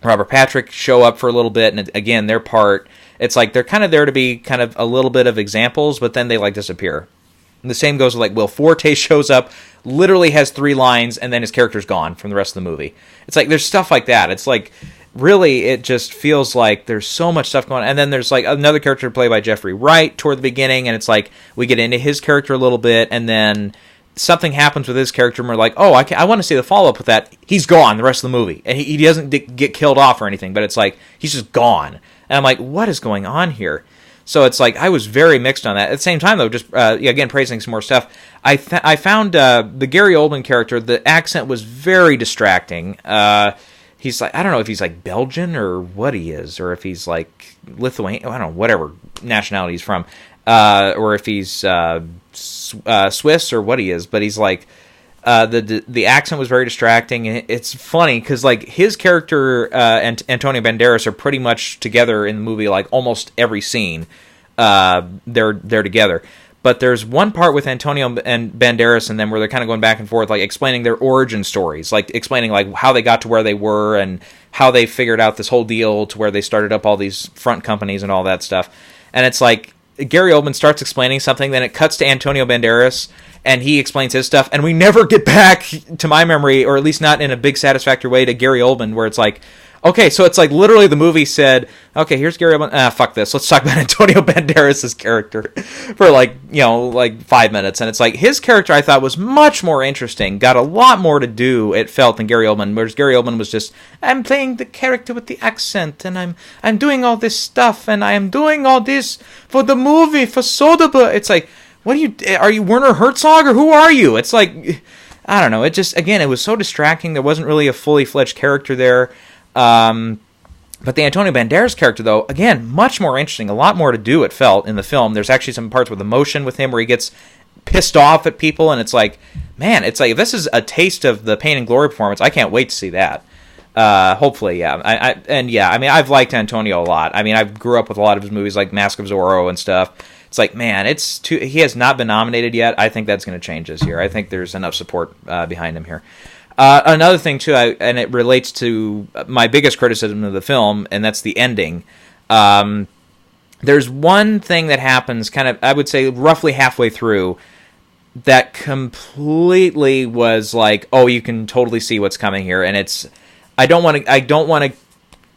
Robert Patrick show up for a little bit, and again, their part, it's like they're kind of there to be kind of a little bit of examples, but then they like disappear. And the same goes with, like, Will Forte shows up, literally has 3 lines, and then his character's gone from the rest of the movie. It's like there's stuff like that. It's like, really, it just feels like there's so much stuff going on. And then there's like another character played by Jeffrey Wright toward the beginning, and it's like we get into his character a little bit, and then something happens with his character, and we're like, oh, I want to see the follow-up with that. He's gone the rest of the movie. And he doesn't get killed off or anything, but it's like he's just gone. And I'm like, what is going on here? So it's like I was very mixed on that. At the same time, though, just again, praising some more stuff, I found the Gary Oldman character, the accent was very distracting. He's like, I don't know if he's like Belgian or what he is, or if he's like Lithuanian, I don't know, whatever nationality he's from, or if he's Swiss or what he is, but he's like, the accent was very distracting, and it's funny because like his character and Antonio Banderas are pretty much together in the movie, like almost every scene, they're together. But there's one part with Antonio and Banderas and them where they're kind of going back and forth, like explaining their origin stories, like explaining like how they got to where they were and how they figured out this whole deal to where they started up all these front companies and all that stuff. And it's like Gary Oldman starts explaining something, then it cuts to Antonio Banderas, and he explains his stuff, and we never get back, to my memory, or at least not in a big satisfactory way, to Gary Oldman, where it's like, okay, so it's like literally the movie said, okay, here's Gary Oldman, fuck this, let's talk about Antonio Banderas' character for like 5 minutes, and it's like, his character I thought was much more interesting, got a lot more to do, it felt, than Gary Oldman, whereas Gary Oldman was just, I'm playing the character with the accent, and I'm doing all this stuff, and I am doing all this for the movie, for Soderbergh. It's like, are you Werner Herzog, or who are you? It's like, I don't know, it just, again, it was so distracting, there wasn't really a fully fledged character there. But the Antonio Banderas character, though, again, much more interesting, a lot more to do, it felt, in the film. There's actually some parts with emotion with him where he gets pissed off at people, and it's like, man, it's like, if this is a taste of the Pain and Glory performance, I can't wait to see that. Hopefully, yeah. I mean, I've liked Antonio a lot. I mean, I grew up with a lot of his movies, like Mask of Zorro and stuff. It's like, man, he has not been nominated yet. I think that's going to change this year. I think there's enough support behind him here. Another thing, too, and it relates to my biggest criticism of the film, and that's the ending. There's one thing that happens kind of, I would say, roughly halfway through that completely was like, oh, you can totally see what's coming here. And it's, I don't want to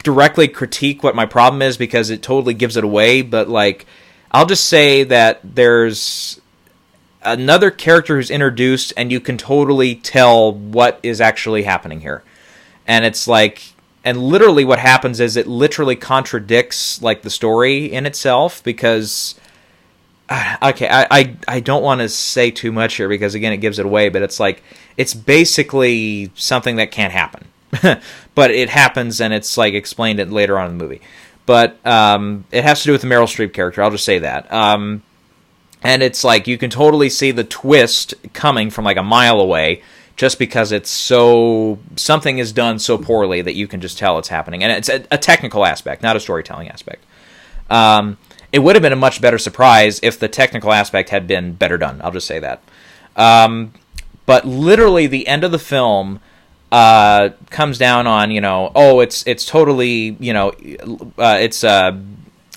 directly critique what my problem is because it totally gives it away, but like, I'll just say that there's another character who's introduced and you can totally tell what is actually happening here. And it's like, and literally what happens is it literally contradicts like the story in itself because, okay, I don't want to say too much here because again, it gives it away, but it's like, it's basically something that can't happen, but it happens and it's like explained it later on in the movie. But it has to do with the Meryl Streep character, I'll just say that. And it's like, you can totally see the twist coming from like a mile away just because it's so, something is done so poorly that you can just tell it's happening. And it's a technical aspect, not a storytelling aspect. It would have been a much better surprise if the technical aspect had been better done, I'll just say that. But literally the end of the film comes down on, it's totally, it's...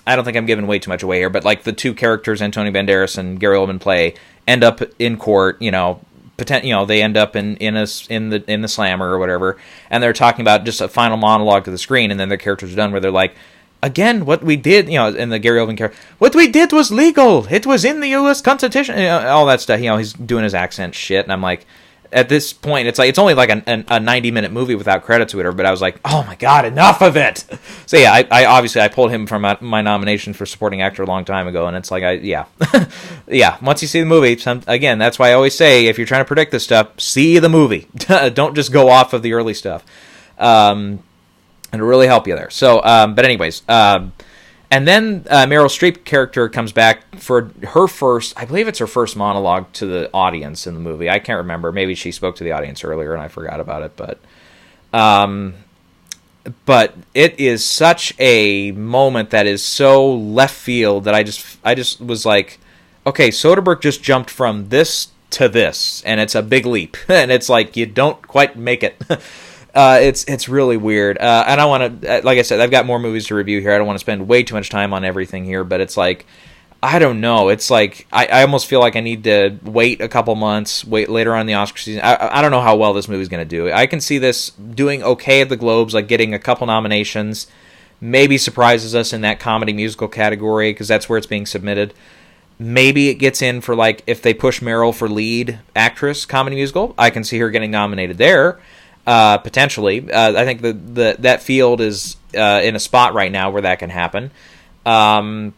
I don't think I'm giving way too much away here, but like the two characters, Antonio Banderas and Gary Oldman play, end up in court. They end up in the slammer or whatever, and they're talking about just a final monologue to the screen, and then their characters are done where they're like, again, what we did, in the Gary Oldman character, what we did was legal. It was in the U.S. Constitution, all that stuff. He's doing his accent shit, and I'm like, at this point, it's like it's only like a 90-minute movie without credits or whatever, but I was like, oh my god, enough of it! So yeah, I obviously pulled him from my nomination for supporting actor a long time ago, and it's like, yeah. Once you see the movie, again, that's why I always say, if you're trying to predict this stuff, see the movie. Don't just go off of the early stuff. It'll really help you there. So, but anyways, and then Meryl Streep character comes back for her first, I believe it's her first monologue to the audience in the movie. I can't remember. Maybe she spoke to the audience earlier and I forgot about it. But But it is such a moment that is so left field that I just was like, okay, Soderbergh just jumped from this to this, and it's a big leap, and it's like you don't quite make it. It's really weird, and I want to, like I said, I've got more movies to review here. I don't want to spend way too much time on everything here, but it's like, I don't know. It's like I almost feel like I need to wait a couple months, wait later on in the Oscar season. I don't know how well this movie's going to do. I can see this doing okay at the Globes, like getting a couple nominations, maybe surprises us in that comedy musical category because that's where it's being submitted. Maybe it gets in for, like, if they push Meryl for lead actress comedy musical, I can see her getting nominated there, potentially. I think that field is in a spot right now where that can happen. I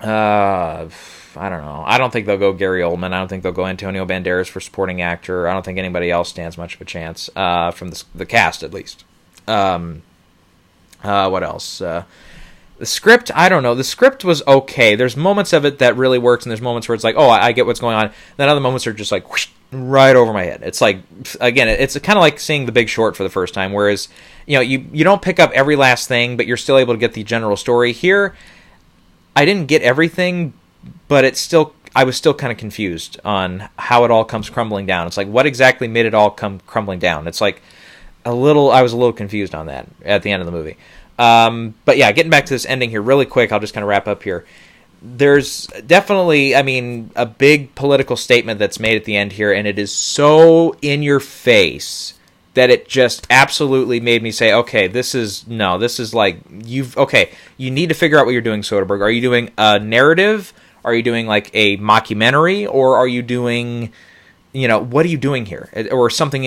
don't know. I don't think they'll go Gary Oldman. I don't think they'll go Antonio Banderas for supporting actor. I don't think anybody else stands much of a chance from the cast, at least. What else? The script, I don't know. The script was okay. There's moments of it that really works, and there's moments where it's like, oh, I get what's going on. Then other moments are just like whoosh, right over my head. It's like, again, it's kind of like seeing The Big Short for the first time, whereas you don't pick up every last thing, but you're still able to get the general story. Here, I didn't get everything, but I was still kind of confused on how it all comes crumbling down. It's like, what exactly made it all come crumbling down? It's like I was a little confused on that at the end of the movie. But yeah, getting back to this ending here really quick, I'll just kind of wrap up here. There's definitely, a big political statement that's made at the end here, and it is so in your face that it just absolutely made me say, okay, this is like, you need to figure out what you're doing, Soderbergh. Are you doing a narrative? Are you doing like a mockumentary? Or are you doing, what are you doing here? Or something,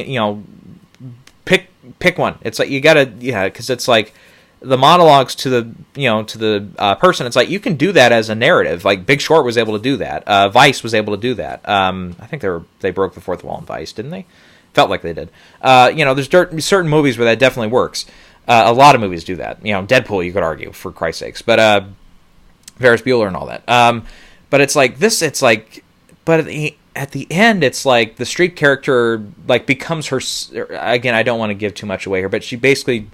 pick one. It's like, you gotta, because it's like, the monologues to the person, it's like, you can do that as a narrative. Like Big Short was able to do that. Vice was able to do that. I think they broke the fourth wall in Vice, didn't they? Felt like they did. There's certain movies where that definitely works. A lot of movies do that. Deadpool, you could argue, for Christ's sakes. But Ferris Bueller and all that. But it's like this. It's like, but at the end, it's like the Streep character like becomes her. Again, I don't want to give too much away here, but she basically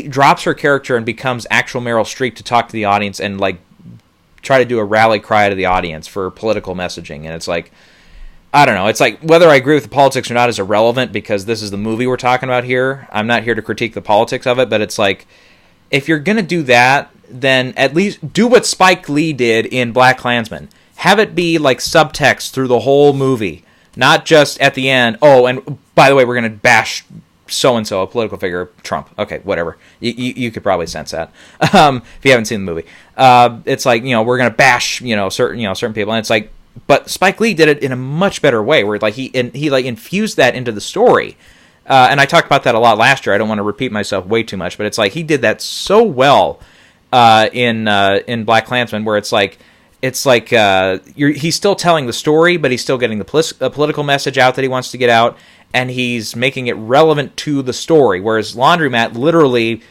drops her character and becomes actual Meryl Streep to talk to the audience and like try to do a rally cry to the audience for political messaging. And it's like, I don't know. It's like, whether I agree with the politics or not is irrelevant because this is the movie we're talking about here. I'm not here to critique the politics of it, but it's like, if you're going to do that, then at least do what Spike Lee did in BlacKkKlansman. Have it be like subtext through the whole movie, not just at the end. Oh, and by the way, we're going to bash so-and-so, a political figure, Trump. Okay, whatever. You could probably sense that if you haven't seen the movie. It's like, we're going to bash, certain people. And it's like, but Spike Lee did it in a much better way, where like he like infused that into the story. And I talked about that a lot last year. I don't want to repeat myself way too much, but it's like he did that so well in BlacKkKlansman, where it's like he's still telling the story, but he's still getting the political message out that he wants to get out, and he's making it relevant to the story. Whereas Laundromat literally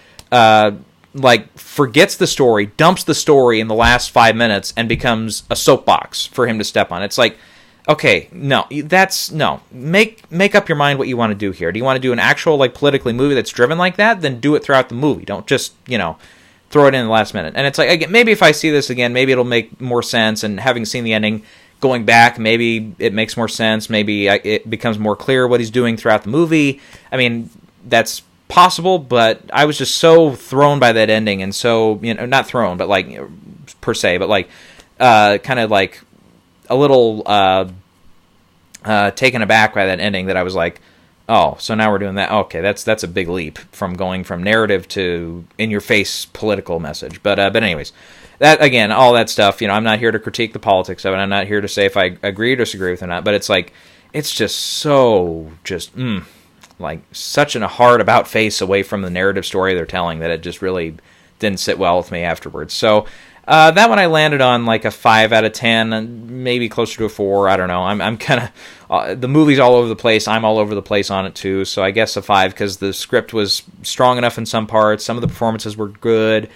forgets the story, dumps the story in the last 5 minutes, and becomes a soapbox for him to step on. It's like, okay, no. Make up your mind what you want to do here. Do you want to do an actual like politically movie that's driven like that? Then do it throughout the movie. Don't just throw it in the last minute. And it's like, again, maybe if I see this again, maybe it'll make more sense. And having seen the ending, going back, maybe it makes more sense. Maybe it becomes more clear what he's doing throughout the movie. I mean, that's possible, but I was just so thrown by that ending, and so not thrown, but like per se, but like kind of like a little taken aback by that ending, that I was like, oh, so now we're doing that. Okay, that's a big leap from going from narrative to in your face political message. But anyways, that again, all that stuff. I'm not here to critique the politics of it. I'm not here to say if I agree or disagree with it or not. But it's like, it's just so like such a hard about face away from the narrative story they're telling, that it just really didn't sit well with me afterwards. So that one I landed on like a 5 out of 10, and maybe closer to a 4. I don't know. I'm kind of the movie's all over the place. I'm all over the place on it too. So I guess a 5, because the script was strong enough in some parts. Some of the performances were good.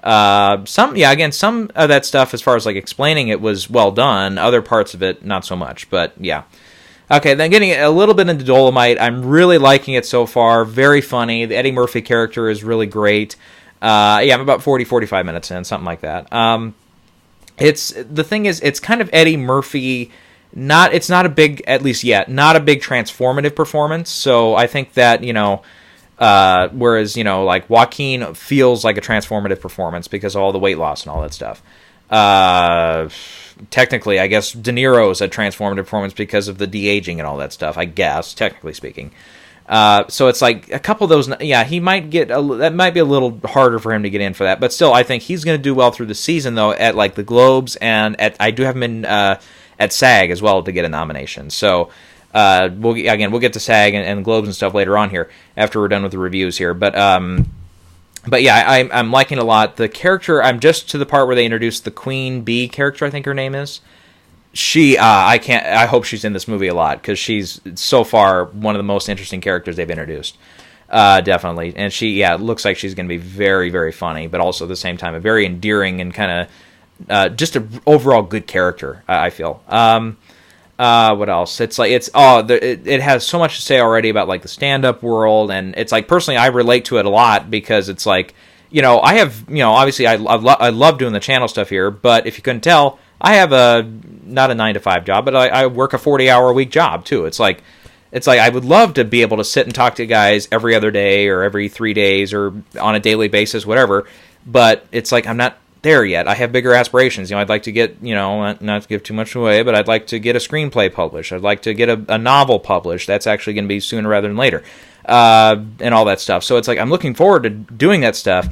Some of that stuff, as far as like explaining it, was well done. Other parts of it, not so much. But yeah. Okay, then getting a little bit into Dolemite. I'm really liking it so far. Very funny. The Eddie Murphy character is really great. I'm about 45 minutes in, something like that. The thing is, it's kind of Eddie Murphy. It's not a big, at least yet, not a big transformative performance. So I think that, whereas, like Joaquin feels like a transformative performance because of all the weight loss and all that stuff. Technically, I guess De Niro's a transformative performance because of the de-aging and all that stuff, I guess, technically speaking. So it's like a couple of those, he might get, that might be a little harder for him to get in for that, but still, I think he's going to do well through the season, though, at like the Globes, and I do have him in, at SAG as well to get a nomination. So, we'll get to SAG and Globes and stuff later on here, after we're done with the reviews here, but yeah, I'm liking it a lot. The character, I'm just to the part where they introduced the Queen Bee character, I think her name is. She, I hope she's in this movie a lot, because she's, so far, one of the most interesting characters they've introduced. Definitely. And she, looks like she's going to be very, very funny, but also at the same time, a very endearing and kind of, just an overall good character, I feel. What else? It's like, it has so much to say already about, like, the stand-up world, and it's like, personally, I relate to it a lot, because it's like, I have, obviously, I love doing the channel stuff here, but if you couldn't tell, I have not a 9-to-5 job, but I work a 40-hour-a-week job, too. It's like I would love to be able to sit and talk to guys every other day, or every 3 days, or on a daily basis, whatever, but it's like, I'm not there yet. I have bigger aspirations. I'd like to get, not to give too much away, but I'd like to get a screenplay published. I'd like to get a novel published. That's actually going to be sooner rather than later, and all that stuff. So it's like, I'm looking forward to doing that stuff,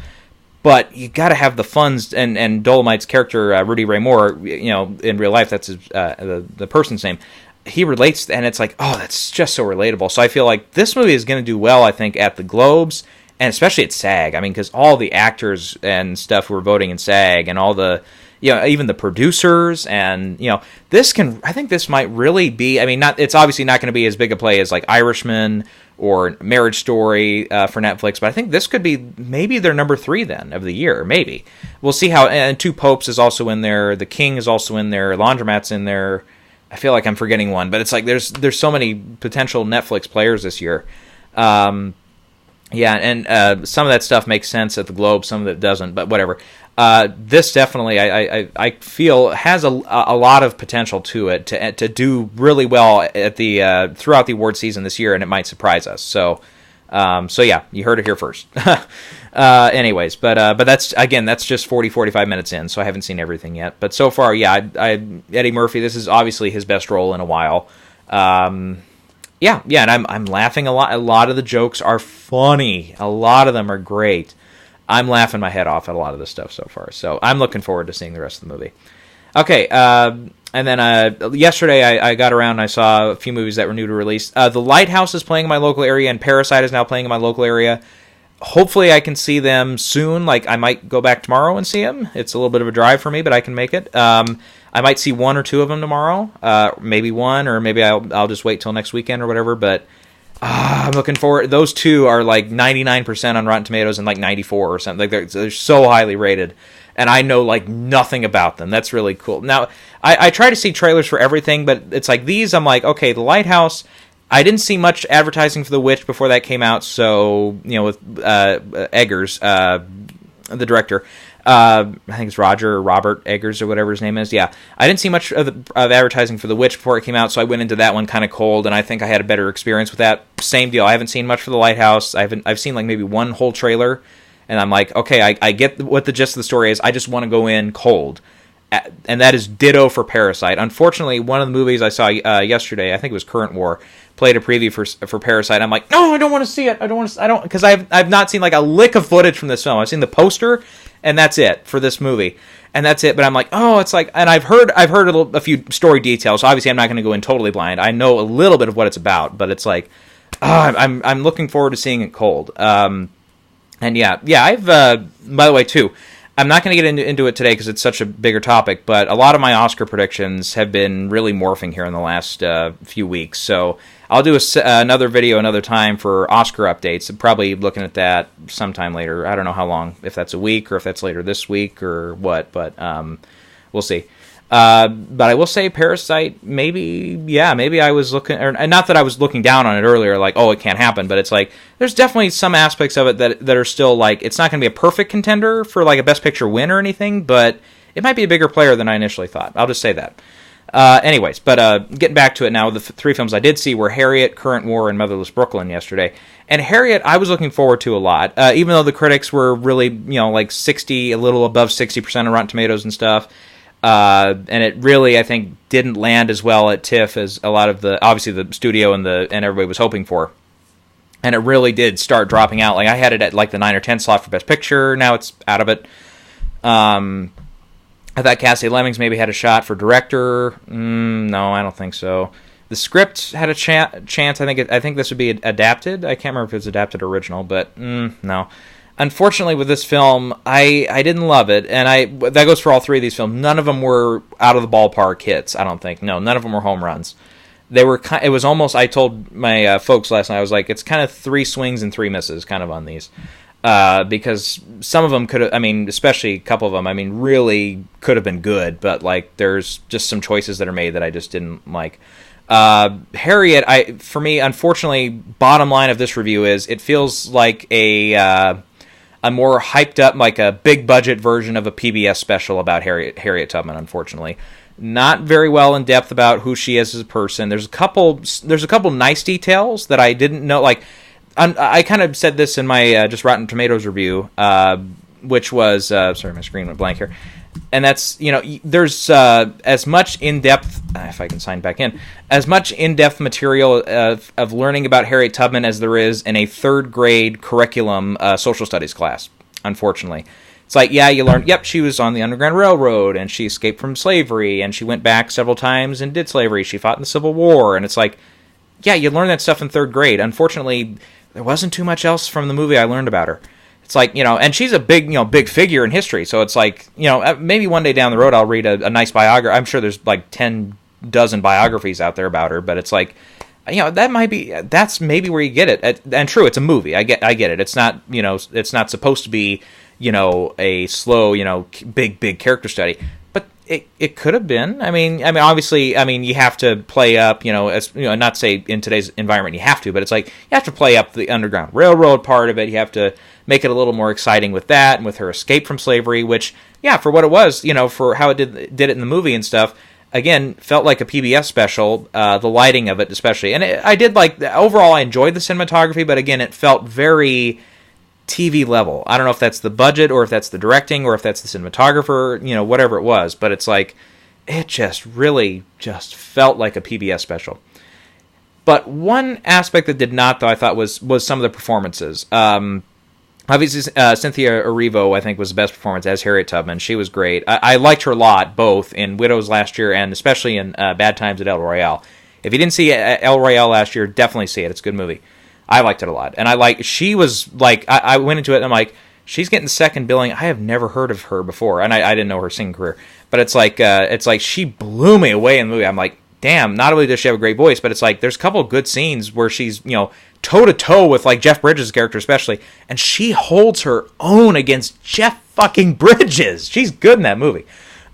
but you got to have the funds, and Dolemite's character, Rudy Ray Moore, in real life, that's his, the person's name. He relates, and it's like, oh, that's just so relatable. So I feel like this movie is going to do well, I think, at the Globes, and especially at SAG. I mean, because all the actors and stuff who are voting in SAG, and all the, even the producers, and, I think this might really be, I mean, it's obviously not going to be as big a play as, like, Irishman or Marriage Story for Netflix, but I think this could be maybe their number 3 then of the year, maybe. We'll see how, and Two Popes is also in there, The King is also in there, Laundromat's in there. I feel like I'm forgetting one, but it's like there's so many potential Netflix players this year. Some of that stuff makes sense at the Globe, some of it doesn't, but whatever. This definitely, I feel, has a lot of potential to it to do really well at the throughout the award season this year, and it might surprise us. So yeah, you heard it here first. Anyways, but that's just 45 minutes in, so I haven't seen everything yet. But so far, yeah, Eddie Murphy, this is obviously his best role in a while. And I'm laughing a lot. A lot of the jokes are funny. A lot of them are great. I'm laughing my head off at a lot of this stuff so far. So I'm looking forward to seeing the rest of the movie. Okay, and then yesterday I got around and I saw a few movies that were new to release. The Lighthouse is playing in my local area, and Parasite is now playing in my local area. Hopefully I can see them soon. Like, I might go back tomorrow and see them. It's a little bit of a drive for me, but I can make it. I might see 1 or 2 of them tomorrow. Maybe 1, or maybe I'll just wait till next weekend or whatever, but I'm looking forward. Those 2 are like 99% on Rotten Tomatoes and like 94 or something. Like they're so highly rated, and I know like nothing about them. That's really cool. Now, I try to see trailers for everything, but it's like these, I'm like, okay, The Lighthouse, I didn't see much advertising for The Witch before that came out, so, with Eggers, the director, I think it's Robert Eggers or whatever his name is. Yeah, I didn't see much of advertising for The Witch before it came out, so I went into that one kind of cold, and I think I had a better experience with that. Same deal. I haven't seen much for The Lighthouse. I've seen like maybe 1 whole trailer, and I'm like, okay, I get what the gist of the story is. I just want to go in cold. And that is ditto for Parasite. Unfortunately, one of the movies I saw yesterday, I think it was Current War, played a preview for Parasite. I'm like, no, I don't want to see it. Because I've not seen like a lick of footage from this film. I've seen the poster, and that's it for this movie, and that's it. But I'm like, oh, it's like, and I've heard a few story details. So obviously, I'm not going to go in totally blind. I know a little bit of what it's about, but it's like, I'm looking forward to seeing it cold. And I've by the way too, I'm not going to get into it today because it's such a bigger topic, but a lot of my Oscar predictions have been really morphing here in the last few weeks. So I'll do another video another time for Oscar updates. I'm probably looking at that sometime later. I don't know how long, if that's a week or if that's later this week or what, but we'll see. But I will say Parasite, maybe I was looking, or not that I was looking down on it earlier, like, oh, it can't happen, but it's like, there's definitely some aspects of it that are still, like, it's not going to be a perfect contender for, like, a Best Picture win or anything, but it might be a bigger player than I initially thought. I'll just say that. Anyways, but getting back to it now, the three films I did see were Harriet, Current War, and Motherless Brooklyn yesterday. And Harriet, I was looking forward to a lot, even though the critics were really, like 60, a little above 60% of Rotten Tomatoes and stuff. And it really, I think, didn't land as well at TIFF as a lot of obviously the studio and everybody was hoping for. And it really did start dropping out. Like, I had it at like the 9 or 10 slot for Best Picture. Now it's out of it. I thought Cassie Lemmings maybe had a shot for director. No, I don't think so. The script had a chance. I think this would be adapted. I can't remember if it was adapted or original, but no. Unfortunately, with this film, I didn't love it, and that goes for all three of these films. None of them were out of the ballpark hits, I don't think. No, none of them were home runs. It was almost, I told my folks last night, I was like, it's kind of 3 swings and 3 misses kind of on these. Because some of them could have, especially a couple of them, really could have been good, but, like, there's just some choices that are made that I just didn't like. Harriet, for me, unfortunately, bottom line of this review is it feels like a more hyped up, like a big budget version of a PBS special about Harriet Tubman, unfortunately. Not very well in depth about who she is as a person. There's a couple nice details that I didn't know, like, I kind of said this in my just Rotten Tomatoes review, which was sorry, my screen went blank here, and that's, there's as much in-depth, if I can sign back in, as much in-depth material of learning about Harriet Tubman as there is in a 3rd grade curriculum social studies class. Unfortunately, it's like, yeah, you learn, yep, she was on the Underground Railroad and she escaped from slavery and she went back several times and did slavery. She fought in the Civil War, and it's like, yeah, you learn that stuff in 3rd grade. Unfortunately, there wasn't too much else from the movie I learned about her. It's like, and she's a big figure in history. So it's like, maybe one day down the road I'll read a nice biography. I'm sure there's like 10 dozen biographies out there about her, but it's like, that's maybe where you get it. And true, it's a movie. I get it. It's not, it's not supposed to be, a slow, big character study. It could have been. Obviously, you have to play up, not say in today's environment you have to, but it's like you have to play up the Underground Railroad part of it. You have to make it a little more exciting with that and with her escape from slavery, which, yeah, for what it was, for how it did it in the movie and stuff, again, felt like a PBS special, the lighting of it especially. And I did like, overall I enjoyed the cinematography, but again, it felt very TV level. I don't know if that's the budget or if that's the directing or if that's the cinematographer, whatever it was, but it's like, it just really just felt like a PBS special. But one aspect that did not, though, I thought was some of the performances. Obviously, Cynthia Erivo, I think, was the best performance as Harriet Tubman. She was great. I liked her a lot, both in Widows last year and especially in Bad Times at El Royale. If you didn't see El Royale last year, definitely see it. It's a good movie. I liked it a lot. And she was like, I went into it and I'm like, she's getting second billing. I have never heard of her before. And I didn't know her singing career. But it's like she blew me away in the movie. I'm like, damn, not only does she have a great voice, but it's like, there's a couple of good scenes where she's, toe-to-toe with, like, Jeff Bridges' character especially. And she holds her own against Jeff fucking Bridges. She's good in that movie.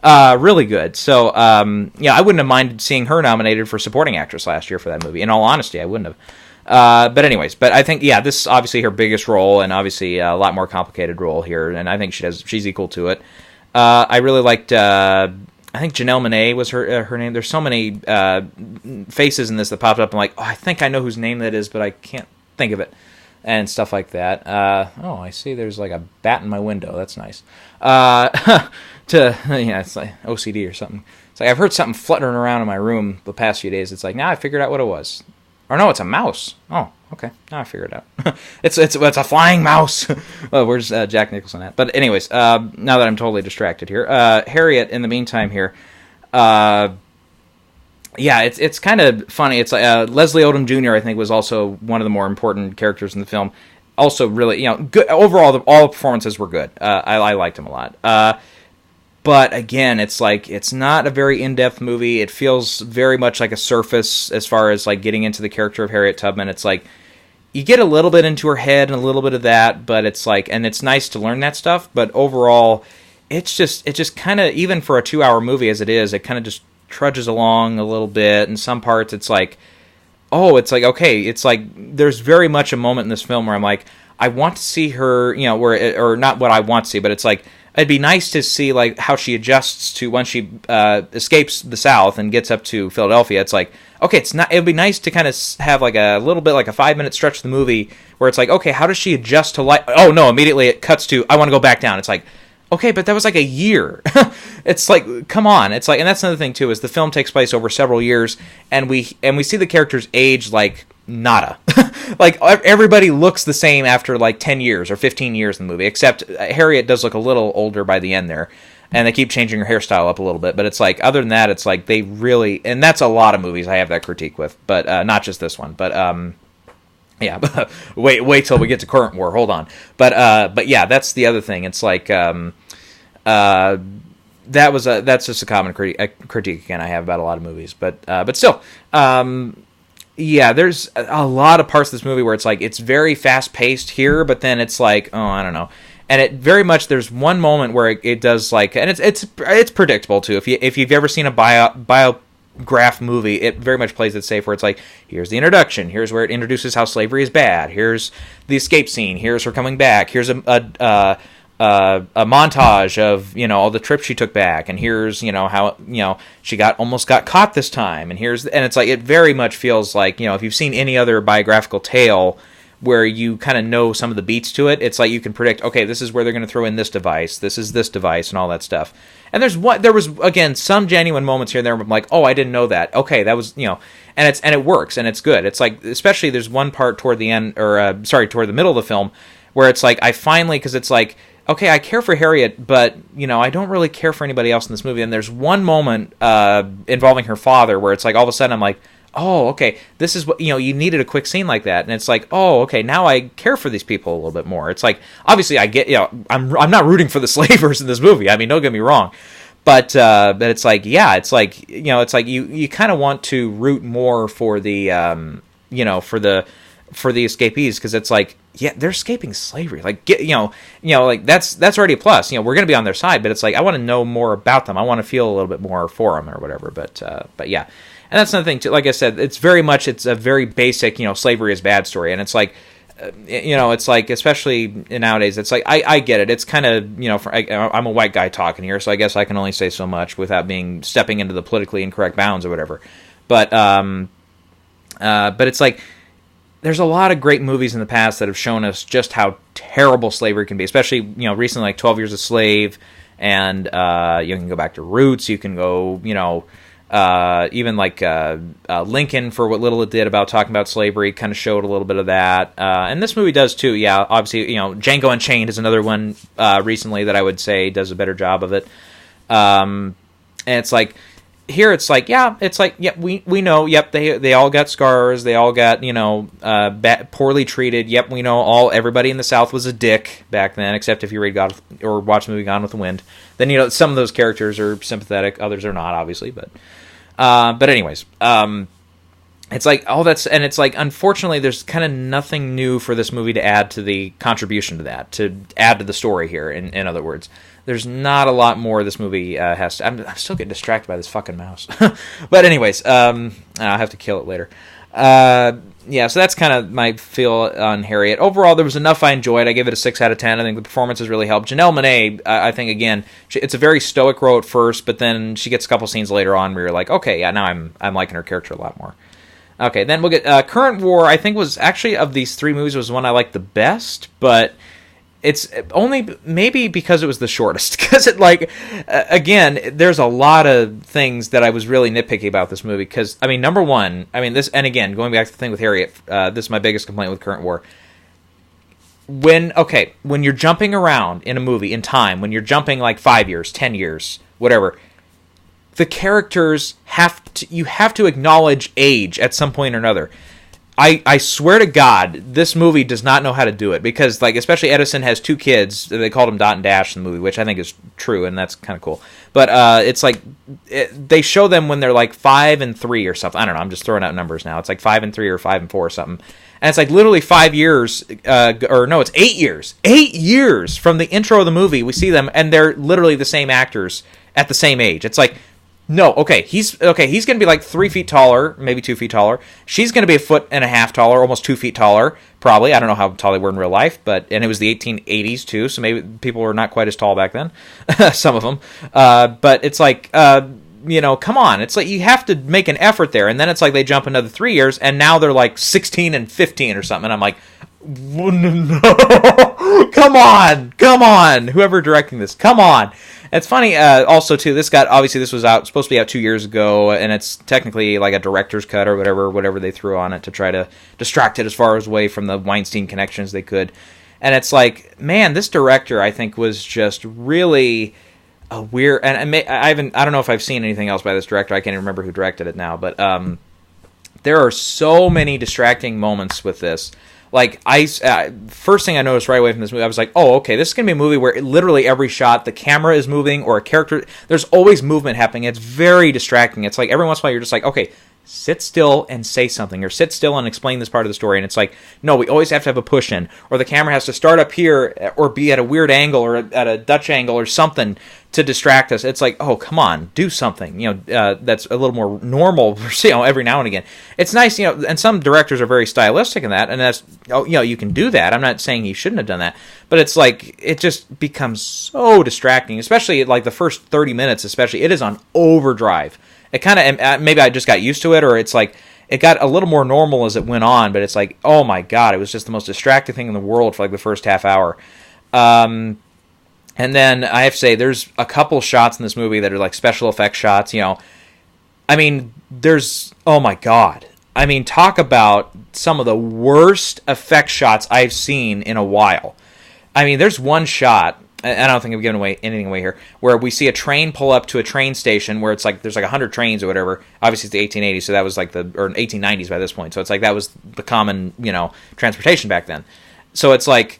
Really good. So, I wouldn't have minded seeing her nominated for supporting actress last year for that movie. In all honesty, I wouldn't have. But I think, this is obviously her biggest role and obviously a lot more complicated role here, and I think she's equal to it. I really liked, I think Janelle Monáe was her name. There's so many faces in this that popped up. I'm like, I think I know whose name that is, but I can't think of it, and stuff like that. I see there's like a bat in my window. That's nice. It's like OCD or something. It's like I've heard something fluttering around in my room the past few days. It's like, now I figured out what it was. Or no, it's a mouse. Oh, okay. Now I figured it out. it's a flying mouse. Well, where's Jack Nicholson at? But anyways, now that I'm totally distracted here, Harriet. In the meantime, here, it's kind of funny. It's like Leslie Odom Jr. I think was also one of the more important characters in the film. Also, really, good overall. All the performances were good. I liked him a lot. But again, it's like, it's not a very in-depth movie. It feels very much like a surface as far as like getting into the character of Harriet Tubman. It's like, you get a little bit into her head and a little bit of that, but it's like, and it's nice to learn that stuff, but overall, it just kind of, even for a 2-hour movie as it is, it kind of just trudges along a little bit. In some parts, it's like, okay, it's like there's very much a moment in this film where I'm like, I want to see her, or not what I want to see, but it's like, it'd be nice to see like how she adjusts to once she escapes the South and gets up to Philadelphia. It's like, okay, it'd be nice to kind of have like a little bit like a 5-minute stretch of the movie where it's like, okay, how does she adjust to life? Oh no, immediately it cuts to, I want to go back down. It's like, okay, but that was like a year. It's like, come on. It's like, and that's another thing too, is the film takes place over several years, and we see the characters age like nada. Like everybody looks the same after like 10 years or 15 years in the movie, except Harriet does look a little older by the end there, and they keep changing her hairstyle up a little bit. But it's like, other than that, it's like they really, and that's a lot of movies I have that critique with, but not just this one. But yeah, wait till we get to current war. Hold on. But yeah, that's the other thing. It's like that's just a common critique again I have about a lot of movies. But still, yeah, there's a lot of parts of this movie where it's like it's very fast paced here, but then it's like, oh, I don't know. And it very much, there's one moment where it does like, and it's predictable too. If you've ever seen a biograph movie, it very much plays it safe, where it's like, here's the introduction, here's where it introduces how slavery is bad, here's the escape scene, here's her coming back, here's a montage of all the trips she took back, and here's how she almost got caught this time, and it's like, it very much feels like, if you've seen any other biographical tale where you kind of know some of the beats to it, it's like you can predict, okay, this is where they're going to throw in this device, this is this device, and all that stuff. And there was again some genuine moments here and there where I'm like, oh, I didn't know that. Okay, that was and it works and it's good. It's like, especially there's one part toward the end, or toward the middle of the film, where it's like I finally, because it's like, okay, I care for Harriet, but I don't really care for anybody else in this movie. And there's one moment involving her father where it's like all of a sudden I'm like, oh, okay, this is what, you needed a quick scene like that. And it's like, oh, okay, now I care for these people a little bit more. It's like, obviously I get, I'm not rooting for the slavers in this movie. I mean, don't get me wrong. But it's like, yeah, it's like, it's like you kind of want to root more for the, for the escapees, because it's like, yeah, they're escaping slavery. Like, like that's already a plus. We're going to be on their side, but it's like, I want to know more about them. I want to feel a little bit more for them or whatever. But yeah. And that's another thing too. Like I said, it's a very basic, slavery is bad story. And it's like, it's like, especially nowadays, it's like, I get it. It's kind of, I'm a white guy talking here, so I guess I can only say so much without stepping into the politically incorrect bounds or whatever. But it's like, there's a lot of great movies in the past that have shown us just how terrible slavery can be, especially, recently, like 12 Years a Slave, and you can go back to Roots, you can go, even like Lincoln, for what little it did about talking about slavery, kind of showed a little bit of that. And this movie does too, yeah, obviously, Django Unchained is another one recently that I would say does a better job of it. And it's like, here it's like, yeah, we know, yep, they all got scars, they all got, poorly treated, yep, we know everybody in the South was a dick back then, except if you read or watch the movie Gone with the Wind, then some of those characters are sympathetic, others are not, obviously, but anyways, it's like all that's, and it's like, unfortunately, there's kind of nothing new for this movie to add to the contribution to that, to add to the story here, in other words. There's not a lot more this movie has to... I'm still getting distracted by this fucking mouse. But anyways, I'll have to kill it later. Yeah, so that's kind of my feel on Harriet. Overall, there was enough I enjoyed. I give it a 6 out of 10. I think the performances really helped. Janelle Monáe, I think, again, it's a very stoic role at first, but then she gets a couple scenes later on where you're like, okay, yeah, now I'm liking her character a lot more. Okay, then we'll get... Current War, I think, was actually, of these 3 movies, was the one I liked the best, but... It's only maybe because it was the shortest. Because it, like, again, there's a lot of things that I was really nitpicky about this movie. Because, I mean, number one, this, and again, going back to the thing with Harriet, this is my biggest complaint with Current War. When you're jumping around in a movie in time, when you're jumping like 5 years, 10 years, whatever, the characters you have to acknowledge age at some point or another. I swear to God, this movie does not know how to do it, because, like, especially Edison has 2 kids. They called him Dot and Dash in the movie, which I think is true, and that's kind of cool. But it's like they show them when they're like 5 and 3 or something. I don't know. I'm just throwing out numbers now. It's like 5 and 3 or 5 and 4 or something. And it's like literally 5 years, or no, it's 8 years. 8 years from the intro of the movie, we see them, and they're literally the same actors at the same age. It's like, no, he's going to be like 3 feet taller, maybe 2 feet taller. She's going to be 1.5 feet taller, almost 2 feet taller, probably. I don't know how tall they were in real life, and it was the 1880s too, so maybe people were not quite as tall back then, some of them. But it's like, come on. It's like you have to make an effort there, and then it's like they jump another 3 years, and now they're like 16 and 15 or something, and I'm like, no, come on, whoever directing this, come on. It's funny, also, too, this was supposed to be out 2 years ago, and it's technically like a director's cut or whatever they threw on it to try to distract it as far away from the Weinstein connections they could. And it's like, man, this director, I think, was just really a weird, and I don't know if I've seen anything else by this director. I can't even remember who directed it now, but there are so many distracting moments with this. Like, first thing I noticed right away from this movie, I was like, oh, okay, this is going to be a movie where literally every shot, the camera is moving, or a character, there's always movement happening. It's very distracting. It's like, every once in a while, you're just like, okay, sit still and say something, or sit still and explain this part of the story. And it's like, no, we always have to have a push-in, or the camera has to start up here, or be at a weird angle, or at a Dutch angle, or something to distract us. It's like, oh, come on, do something, that's a little more normal, every now and again. It's nice, and some directors are very stylistic in that, and that's, you can do that. I'm not saying he shouldn't have done that, but it's like, it just becomes so distracting, especially like the first 30 minutes, especially, it is on overdrive. It kind of, maybe I just got used to it, or it's like, it got a little more normal as it went on, but it's like, oh my God, it was just the most distracting thing in the world for like the first half hour. And then I have to say, there's a couple shots in this movie that are like special effects shots, I mean, oh my God. I mean, talk about some of the worst effect shots I've seen in a while. I mean, there's one shot, and I don't think I'm giving anything away here, where we see a train pull up to a train station where it's like, there's like 100 trains or whatever. Obviously, it's the 1880s, so that was like or 1890s by this point. So it's like, that was the common, transportation back then. So it's like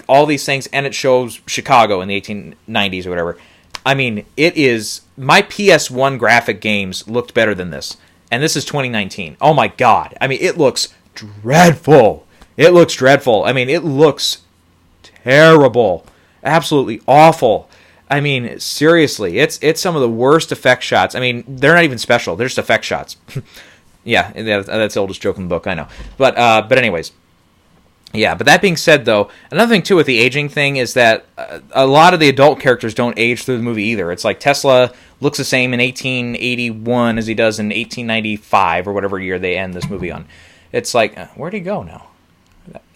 all these things, and it shows Chicago in the 1890s or whatever. I mean, it is, my PS1 graphic games looked better than this. And this is 2019. Oh my God. I mean, it looks dreadful. I mean, it looks terrible. Absolutely awful. I mean, seriously, it's some of the worst effect shots. I mean, they're not even special. They're just effect shots. Yeah, that's the oldest joke in the book, I know. But anyways. Yeah, but that being said, though, another thing, too, with the aging thing is that a lot of the adult characters don't age through the movie either. It's like Tesla looks the same in 1881 as he does in 1895 or whatever year they end this movie on. It's like, where'd he go now?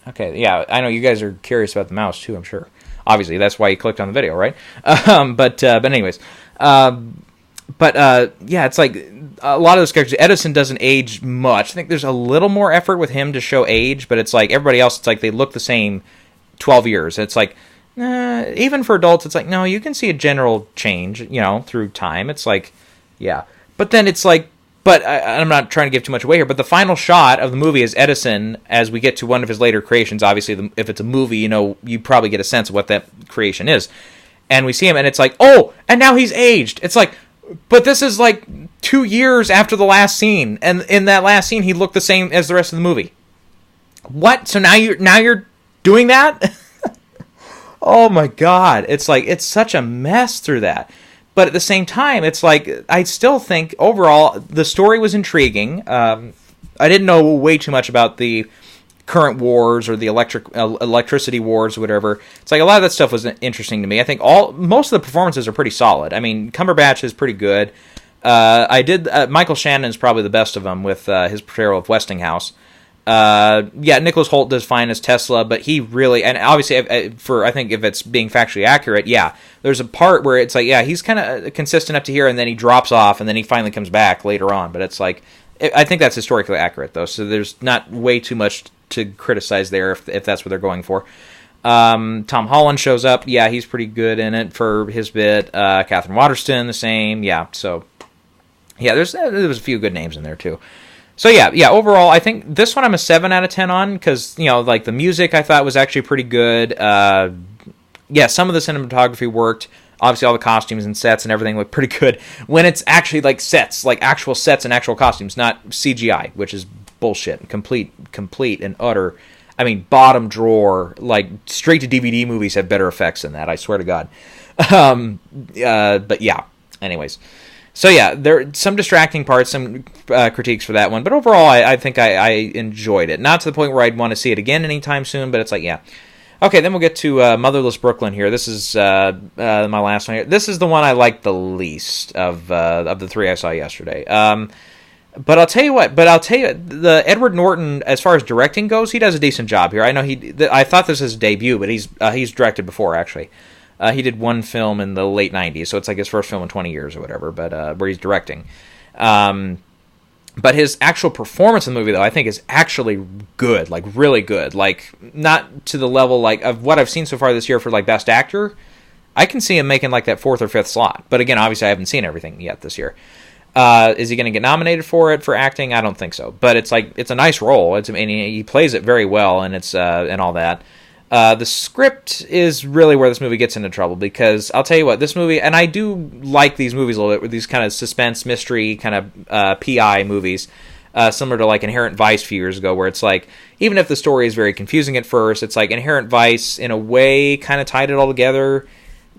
Okay, yeah, I know you guys are curious about the mouse, too, I'm sure. Obviously, that's why you clicked on the video, right? But anyways. Yeah, it's like a lot of those characters. Edison doesn't age much. I think there's a little more effort with him to show age, but it's like everybody else, it's like they look the same 12 years. It's like, even for adults, it's like, no, you can see a general change, through time. It's like, yeah. But then it's like, I'm not trying to give too much away here, but the final shot of the movie is Edison as we get to one of his later creations. Obviously, if it's a movie, you probably get a sense of what that creation is. And we see him, and it's like, oh, and now he's aged. It's like, but this is like 2 years after the last scene, and in that last scene, he looked the same as the rest of the movie. What? So now you're doing that? Oh my God! It's like, it's such a mess through that. But at the same time, it's like, I still think overall the story was intriguing. I didn't know way too much about the current wars or the electricity wars or whatever. It's like a lot of that stuff was interesting to me. I think most of the performances are pretty solid. I mean, Cumberbatch is pretty good. Michael Shannon is probably the best of them with his portrayal of Westinghouse. Yeah, Nicholas Hoult does fine as Tesla, but he really, and obviously I think if it's being factually accurate, yeah, there's a part where it's like, yeah, he's kind of consistent up to here, and then he drops off, and then he finally comes back later on. But it's like, I think that's historically accurate though, so there's not way too much to criticize there if that's what they're going for. Tom Holland shows up. Yeah, he's pretty good in it for his bit. Catherine Waterston, the same. Yeah, so yeah, there was a few good names in there too. So yeah, overall, I think this one I'm a 7 out of 10 on, because, like, the music I thought was actually pretty good. Yeah, some of the cinematography worked. Obviously, all the costumes and sets and everything look pretty good when it's actually, like, sets, like actual sets and actual costumes, not CGI, which is bullshit. Complete and utter. I mean, bottom drawer, like, straight to DVD movies have better effects than that, I swear to God. But yeah, anyways. So yeah, there are some distracting parts, some critiques for that one, but overall, I think I enjoyed it. Not to the point where I'd want to see it again anytime soon, but it's like, yeah. Okay, then we'll get to Motherless Brooklyn here. This is my last one here. This is the one I liked the least of the three I saw yesterday. But I'll tell you what. The Edward Norton, as far as directing goes, he does a decent job here. I know I thought this was his debut, but he's directed before, actually. He did one film in the late 90s, so it's like his first film in 20 years or whatever, but where he's directing. But his actual performance in the movie, though, I think is actually good, like really good. Like, not to the level like of what I've seen so far this year for like Best Actor. I can see him making like that 4th or 5th slot. But again, obviously I haven't seen everything yet this year. Is he going to get nominated for it for acting? I don't think so. But it's like, it's a nice role. He plays it very well, and it's and all that. The script is really where this movie gets into trouble, because I'll tell you what, this movie, and I do like these movies a little bit, with these kind of suspense, mystery, kind of PI movies, similar to like Inherent Vice a few years ago, where it's like, even if the story is very confusing at first, it's like Inherent Vice, in a way, kind of tied it all together.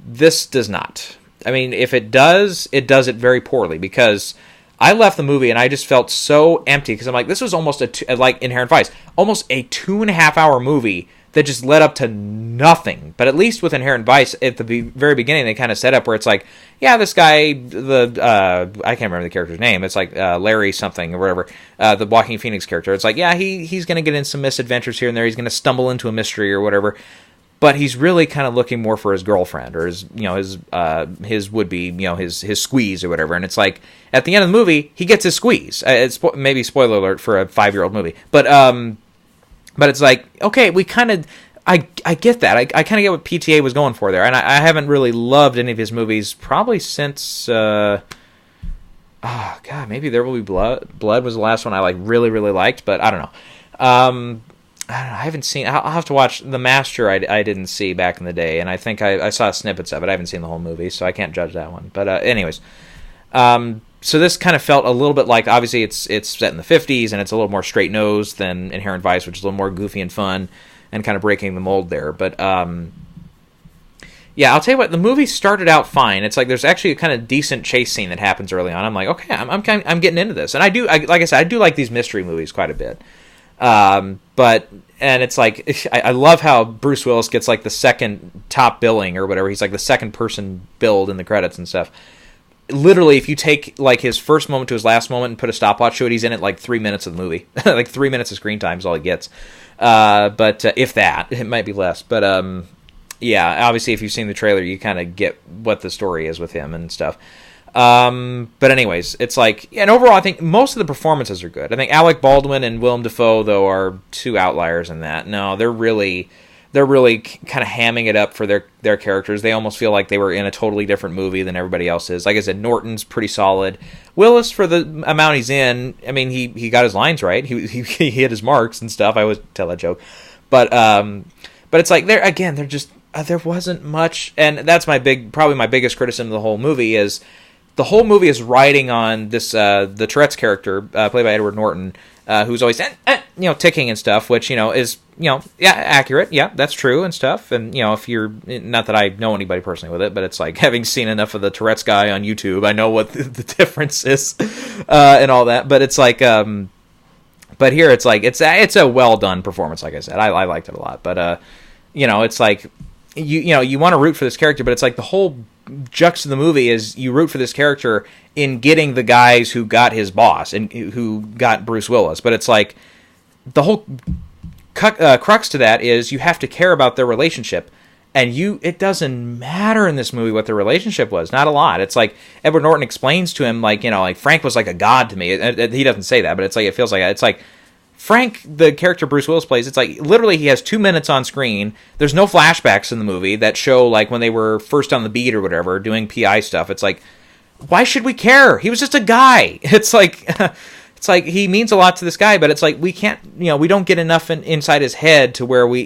This does not. I mean, if it does it very poorly, because I left the movie and I just felt so empty, because I'm like, this was almost like Inherent Vice, almost a 2.5-hour movie that just led up to nothing. But at least with Inherent Vice, at the very beginning, they kind of set up where it's like, yeah, this guy, I can't remember the character's name. It's like Larry something or whatever, the Joaquin Phoenix character. It's like, yeah, he's going to get in some misadventures here and there. He's going to stumble into a mystery or whatever. But he's really kind of looking more for his girlfriend, or his would be, his squeeze or whatever. And it's like, at the end of the movie, he gets his squeeze. It's maybe spoiler alert for a 5-year-old movie, but it's like, okay, we kind of, I get that. I kind of get what PTA was going for there. And I haven't really loved any of his movies probably since, maybe There Will Be Blood. Blood was the last one I like really, really liked, but I don't know. I don't know, I haven't seen, I'll have to watch The Master. I didn't see back in the day, and I think I saw snippets of it. I haven't seen the whole movie, so I can't judge that one. But anyways, so this kind of felt a little bit like, obviously it's set in the 50s, and it's a little more straight-nosed than Inherent Vice, which is a little more goofy and fun, and kind of breaking the mold there. But yeah, I'll tell you what, the movie started out fine. It's like there's actually a kind of decent chase scene that happens early on. I'm like, okay, I'm getting into this, and like I said, I do like these mystery movies quite a bit. And it's like, I love how Bruce Willis gets like the second top billing or whatever. He's like the second person billed in the credits and stuff. Literally, if you take like his first moment to his last moment and put a stopwatch to it, he's in it like 3 minutes of the movie. Like 3 minutes of screen time is all he gets. But if that, it might be less. But yeah, obviously if you've seen the trailer, you kind of get what the story is with him and stuff. But anyways, it's like, and overall, I think most of the performances are good. I think Alec Baldwin and Willem Dafoe, though, are two outliers in that. No, they're really kind of hamming it up for their characters. They almost feel like they were in a totally different movie than everybody else is. Like I said, Norton's pretty solid. Willis, for the amount he's in, I mean, he got his lines right. He hit his marks and stuff. I always tell that joke. But it's like, they're just, there wasn't much, and that's probably my biggest criticism of the whole movie is, the whole movie is riding on this the Tourette's character played by Edward Norton, who's always ticking and stuff, which is accurate, that's true and stuff. And if you're, not that I know anybody personally with it, but it's like, having seen enough of the Tourette's guy on YouTube, I know what the difference is and all that. But it's like, but here it's like it's a well done performance. Like I said, I liked it a lot. But it's like you want to root for this character, but it's like the whole jux of the movie is you root for this character in getting the guys who got his boss and who got Bruce Willis. But it's like the whole crux to that is you have to care about their relationship, and it doesn't matter in this movie what their relationship was. Not a lot. It's like Edward Norton explains to him, like, like Frank was like a god to me. He doesn't say that, but it's like, it feels like it's like Frank, the character Bruce Willis plays, it's like literally he has 2 minutes on screen. There's no flashbacks in the movie that show like when they were first on the beat or whatever, doing PI stuff. It's like, why should we care? He was just a guy. It's like, it's like he means a lot to this guy, but it's like we can't, we don't get enough inside his head to where we,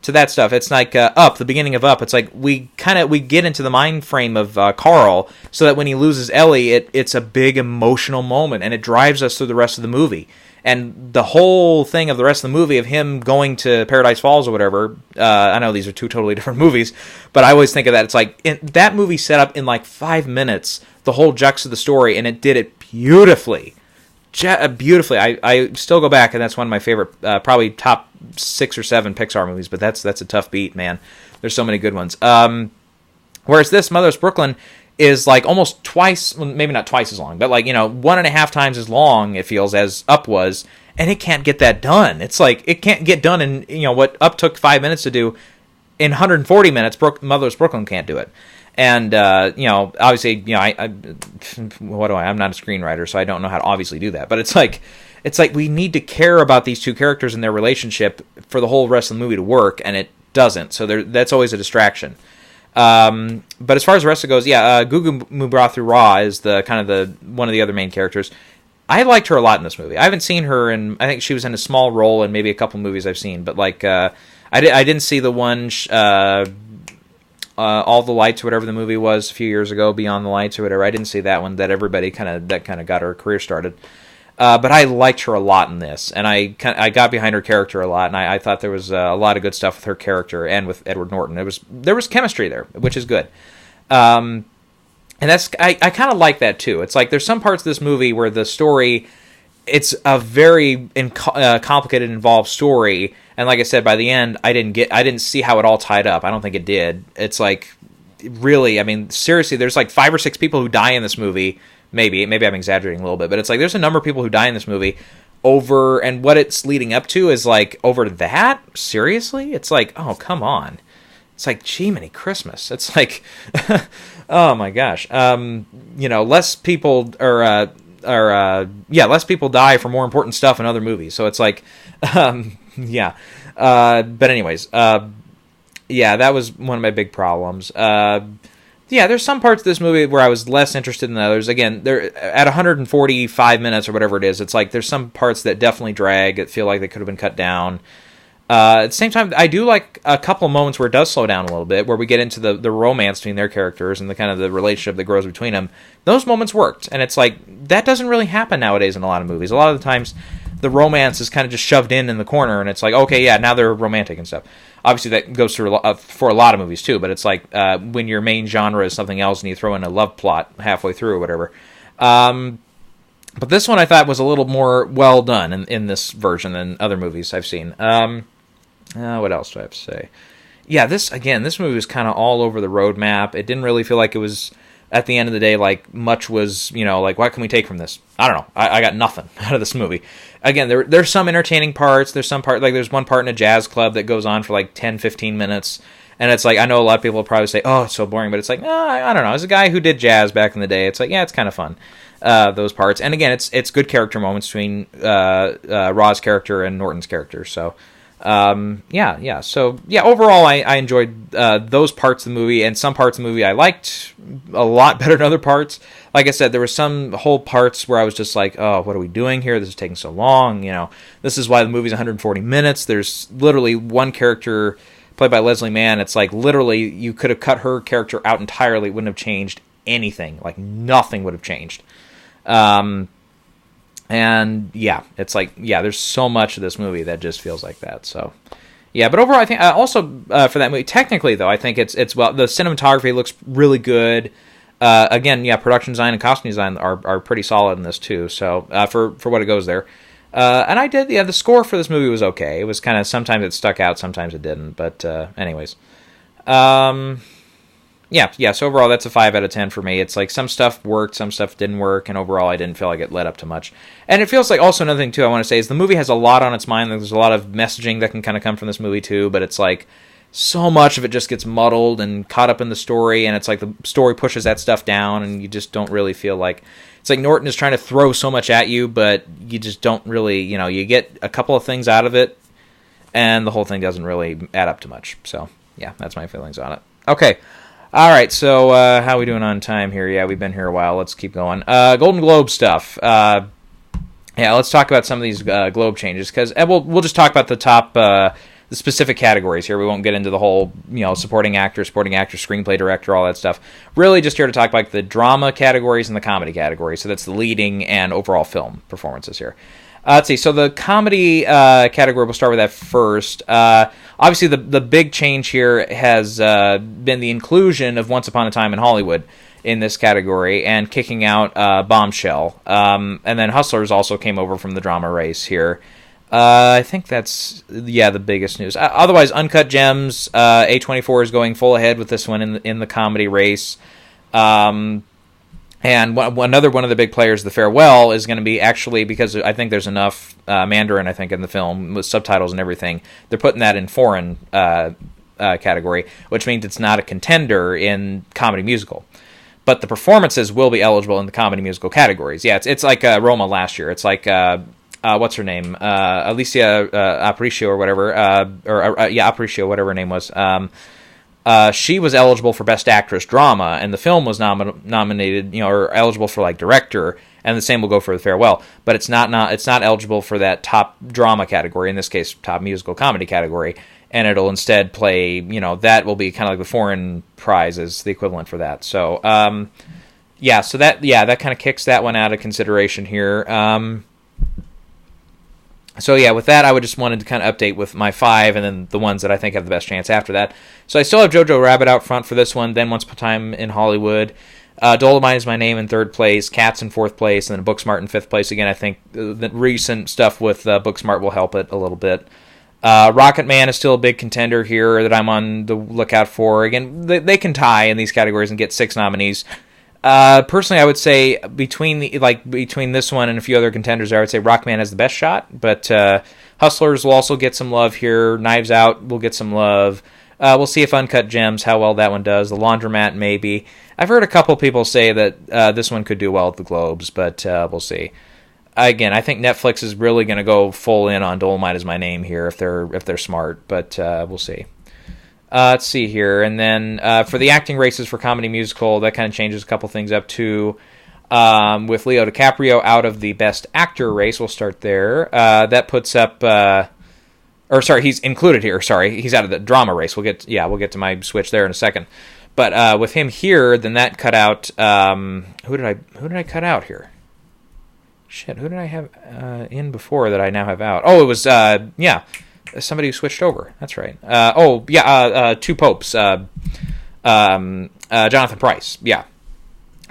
to that stuff. It's like Up, the beginning of Up. It's like we get into the mind frame of Carl, so that when he loses Ellie, it's a big emotional moment, and it drives us through the rest of the movie. And the whole thing of the rest of the movie of him going to Paradise Falls or whatever, I know these are two totally different movies, but I always think of that. It's like that movie set up in like 5 minutes the whole juxt of the story, and it did it beautifully. Beautifully. I still go back, and that's one of my favorite, probably top 6 or 7 Pixar movies, but that's a tough beat, man. There's so many good ones. Whereas this, Motherless Brooklyn, is like almost twice, well, maybe not twice as long, but like, 1.5 times as long, it feels, as Up was, and it can't get that done. It's like, it can't get done in, what Up took 5 minutes to do, in 140 minutes, Motherless Brooklyn can't do it. And, obviously, I'm not a screenwriter, so I don't know how to obviously do that. But it's like we need to care about these two characters and their relationship for the whole rest of the movie to work, and it doesn't. So that's always a distraction. But as far as the rest of it goes, Gugu Mbatha-Raw is one of the other main characters. I liked her a lot in this movie. I haven't seen her in, I think she was in a small role in maybe a couple movies I've seen, but like, I didn't see the one, All the Lights, or whatever the movie was a few years ago, Beyond the Lights or whatever. I didn't see that one. That everybody kind of got her career started. But I liked her a lot in this, and I got behind her character a lot, and I thought there was a lot of good stuff with her character and with Edward Norton. There was chemistry there, which is good. And that's I kind of like that too. It's like there's some parts of this movie where the story, it's a very complicated, involved story. And like I said, by the end, I didn't see how it all tied up. I don't think it did. It's like, really, I mean, seriously, there's like 5 or 6 people who die in this movie. Maybe I'm exaggerating a little bit, but it's like there's a number of people who die in this movie over, and what it's leading up to is like over that. Seriously, it's like, oh, come on. It's like, gee, many Christmas. It's like, oh my gosh. Less people less people die for more important stuff in other movies. So it's like, yeah. But anyways, that was one of my big problems. There's some parts of this movie where I was less interested than others. Again, they're at 145 minutes or whatever it is. It's like there's some parts that definitely drag, that feel like they could have been cut down. At the same time, I do like a couple of moments where it does slow down a little bit, where we get into the romance between their characters and the kind of the relationship that grows between them. Those moments worked, and it's like that doesn't really happen nowadays in a lot of movies. A lot of the times, the romance is kind of just shoved in the corner, and it's like, okay, yeah, now they're romantic and stuff. Obviously, that goes through for a lot of movies too, but it's like when your main genre is something else and you throw in a love plot halfway through or whatever. But this one I thought was a little more well done in this version than other movies I've seen. What else do I have to say? Yeah, this movie was kind of all over the roadmap. It didn't really feel like it was, at the end of the day, like much was, like, what can we take from this? I don't know. I got nothing out of this movie. Again, there's some entertaining parts. There's some part, like there's one part in a jazz club that goes on for like 10, 15 minutes. And it's like, I know a lot of people will probably say, oh, it's so boring. But it's like, I don't know. As a guy who did jazz back in the day, it's like, yeah, it's kind of fun. Those parts. And again, it's good character moments between Raw's character and Norton's character. So, So, overall, I enjoyed those parts of the movie, and some parts of the movie I liked a lot better than other parts. Like I said, there were some whole parts where I was just like, oh, what are we doing here? This is taking so long. This is why the movie's 140 minutes. There's literally one character played by Leslie Mann. It's like, literally, you could have cut her character out entirely. It wouldn't have changed anything. Like, nothing would have changed. And yeah, it's like, there's so much of this movie that just feels like that. So yeah, but overall, I think also for that movie, technically though, I think it's well, the cinematography looks really good. Again, production design and costume design are pretty solid in this too. So for what it goes there, and I did, the score for this movie was okay. It was kind of, sometimes it stuck out, sometimes it didn't. But anyways, so overall, that's a 5 out of 10 for me. It's like some stuff worked, some stuff didn't work, and overall, I didn't feel like it led up to much. And it feels like, also another thing, too, I want to say, is the movie has a lot on its mind. There's a lot of messaging that can kind of come from this movie, too, but it's like, so much of it just gets muddled and caught up in the story, and it's like the story pushes that stuff down, and you just don't really feel like... It's like Norton is trying to throw so much at you, but you just don't really, you get a couple of things out of it, and the whole thing doesn't really add up to much. So, yeah, that's my feelings on it. Okay. All right, so how are we doing on time here? Yeah, we've been here a while. Let's keep going. Golden Globe stuff. And Yeah, let's talk about some of these Globe changes, because we'll just talk about the top, the specific categories here. We won't get into the whole, supporting actor, screenplay director, all that stuff. Really just here to talk about the drama categories and the comedy categories. So that's the leading and overall film performances here. Let's see. So the comedy category, we'll start with that first. Obviously, the big change here has been the inclusion of Once Upon a Time in Hollywood in this category, and kicking out Bombshell. And then Hustlers also came over from the drama race here. I think that's, the biggest news. Otherwise, Uncut Gems, A24 is going full ahead with this one in the comedy race. And another one of the big players, The Farewell, is going to be actually, because I think there's enough Mandarin, I think, in the film, with subtitles and everything, they're putting that in foreign category, which means it's not a contender in comedy musical. But the performances will be eligible in the comedy musical categories. Yeah, it's like Roma last year. It's like, what's her name? Alicia Aparicio or whatever. Aparicio, whatever her name was. She was eligible for Best Actress Drama, and the film was nominated, or eligible for like director, and the same will go for The Farewell. But it's not eligible for that top drama category, in this case, top musical comedy category. And it'll instead play, that will be kind of like the foreign prize is the equivalent for that. So, that kind of kicks that one out of consideration here. With that, I would just wanted to kind of update with my 5, and then the ones that I think have the best chance after that. So I still have Jojo Rabbit out front for this one, then Once Upon a Time in Hollywood. Dolemite Is My Name in 3rd place, Cats in 4th place, and then Booksmart in 5th place. Again, I think the recent stuff with Booksmart will help it a little bit. Rocket Man is still a big contender here that I'm on the lookout for. Again, they can tie in these categories and get 6 nominees. Personally, I would say between this one and a few other contenders, I would say Rockman has the best shot. But Hustlers will also get some love here. Knives Out will get some love. We'll see if Uncut Gems, how well that one does. The Laundromat, maybe. I've heard a couple people say that this one could do well at the Globes, but we'll see. Again, I think Netflix is really going to go full in on Dolemite Is My Name here if they're smart, but we'll see. Let's see here, and then for the acting races for comedy musical, that kind of changes a couple things up too. With Leo DiCaprio out of the Best Actor race, we'll start there. That puts up, he's included here. Sorry, he's out of the drama race. We'll get to my switch there in a second. But with him here, then that cut out. Who did I cut out here? Shit, who did I have in before that I now have out? Oh, it was, somebody who switched over. That's right. Two Popes. Jonathan Pryce,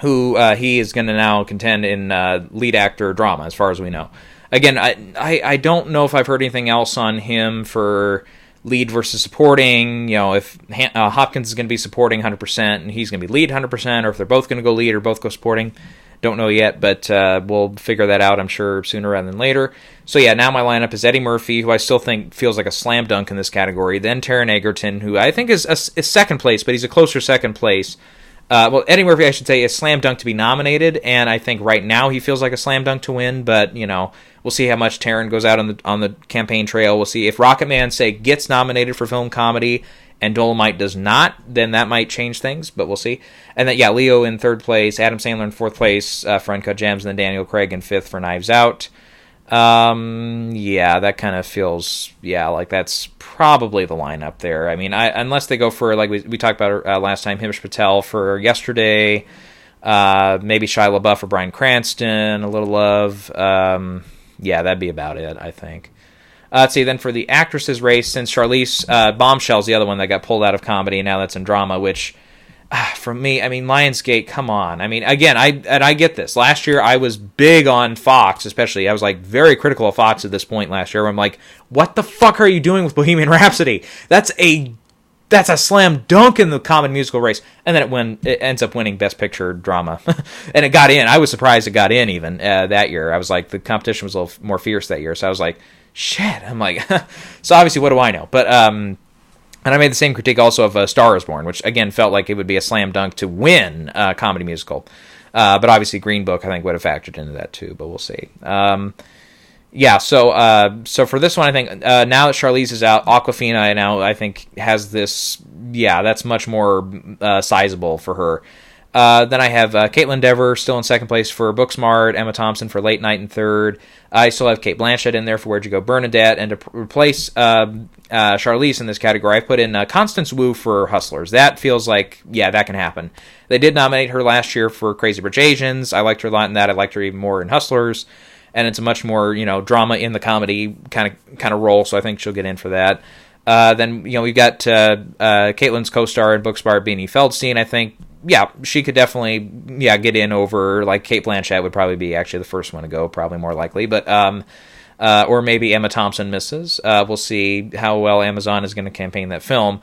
who he is going to now contend in lead actor drama, as far as we know. Again, I don't know if I've heard anything else on him for lead versus supporting. If Hopkins is going to be supporting 100% and he's going to be lead 100%, or if they're both going to go lead or both go supporting. Don't know yet, but we'll figure that out, I'm sure, sooner rather than later. So now my lineup is Eddie Murphy, who I still think feels like a slam dunk in this category. Then Taron Egerton, who I think is second place, but he's a closer second place. Eddie Murphy, I should say, is slam dunk to be nominated, and I think right now he feels like a slam dunk to win. But we'll see how much Taron goes out on the campaign trail. We'll see if Rocketman, say, gets nominated for film comedy and Dolemite does not, then that might change things, but we'll see. And then, Leo in 3rd place, Adam Sandler in 4th place for Uncut Gems, and then Daniel Craig in 5th for Knives Out. That kind of feels, like that's probably the lineup there. I mean, unless they go for, like we talked about last time, Himesh Patel for Yesterday, maybe Shia LaBeouf or Bryan Cranston, a little love. That'd be about it, I think. Let's see, then for the actresses race, since Charlize, Bombshell's the other one that got pulled out of comedy, and now that's in drama, which, from me, I mean, Lionsgate, come on. I mean, again, I get this. Last year, I was big on Fox, especially. I was, very critical of Fox at this point last year, where I'm like, what the fuck are you doing with Bohemian Rhapsody? That's a slam dunk in the comedy musical race. And then it ends up winning Best Picture Drama. And it got in. I was surprised it got in, even, that year. I was like, the competition was a little more fierce that year, so I was like, shit. I'm like, so obviously, what do I know? But, and I made the same critique also of Star is Born, which, again, felt like it would be a slam dunk to win comedy musical. But obviously, Green Book, I think, would have factored into that, too, but we'll see. So for this one, I think, now that Charlize is out, Awkwafina now, I think, has this, that's much more sizable for her. Then I have Caitlin Dever still in second place for Booksmart, Emma Thompson for Late Night in third. I still have Kate Blanchett in there for Where'd You Go, Bernadette, and to replace Charlize in this category, I put in Constance Wu for Hustlers. That feels like, yeah, that can happen. They did nominate her last year for Crazy Rich Asians. I liked her a lot in that. I liked her even more in Hustlers, and it's a much more, drama in the comedy kind of role, so I think she'll get in for that. Then, we've got Caitlin's co-star in Booksmart, Beanie Feldstein. I think, yeah, she could definitely, get in over, like, Kate Blanchett would probably be actually the first one to go, probably more likely. But, or maybe Emma Thompson misses. We'll see how well Amazon is going to campaign that film.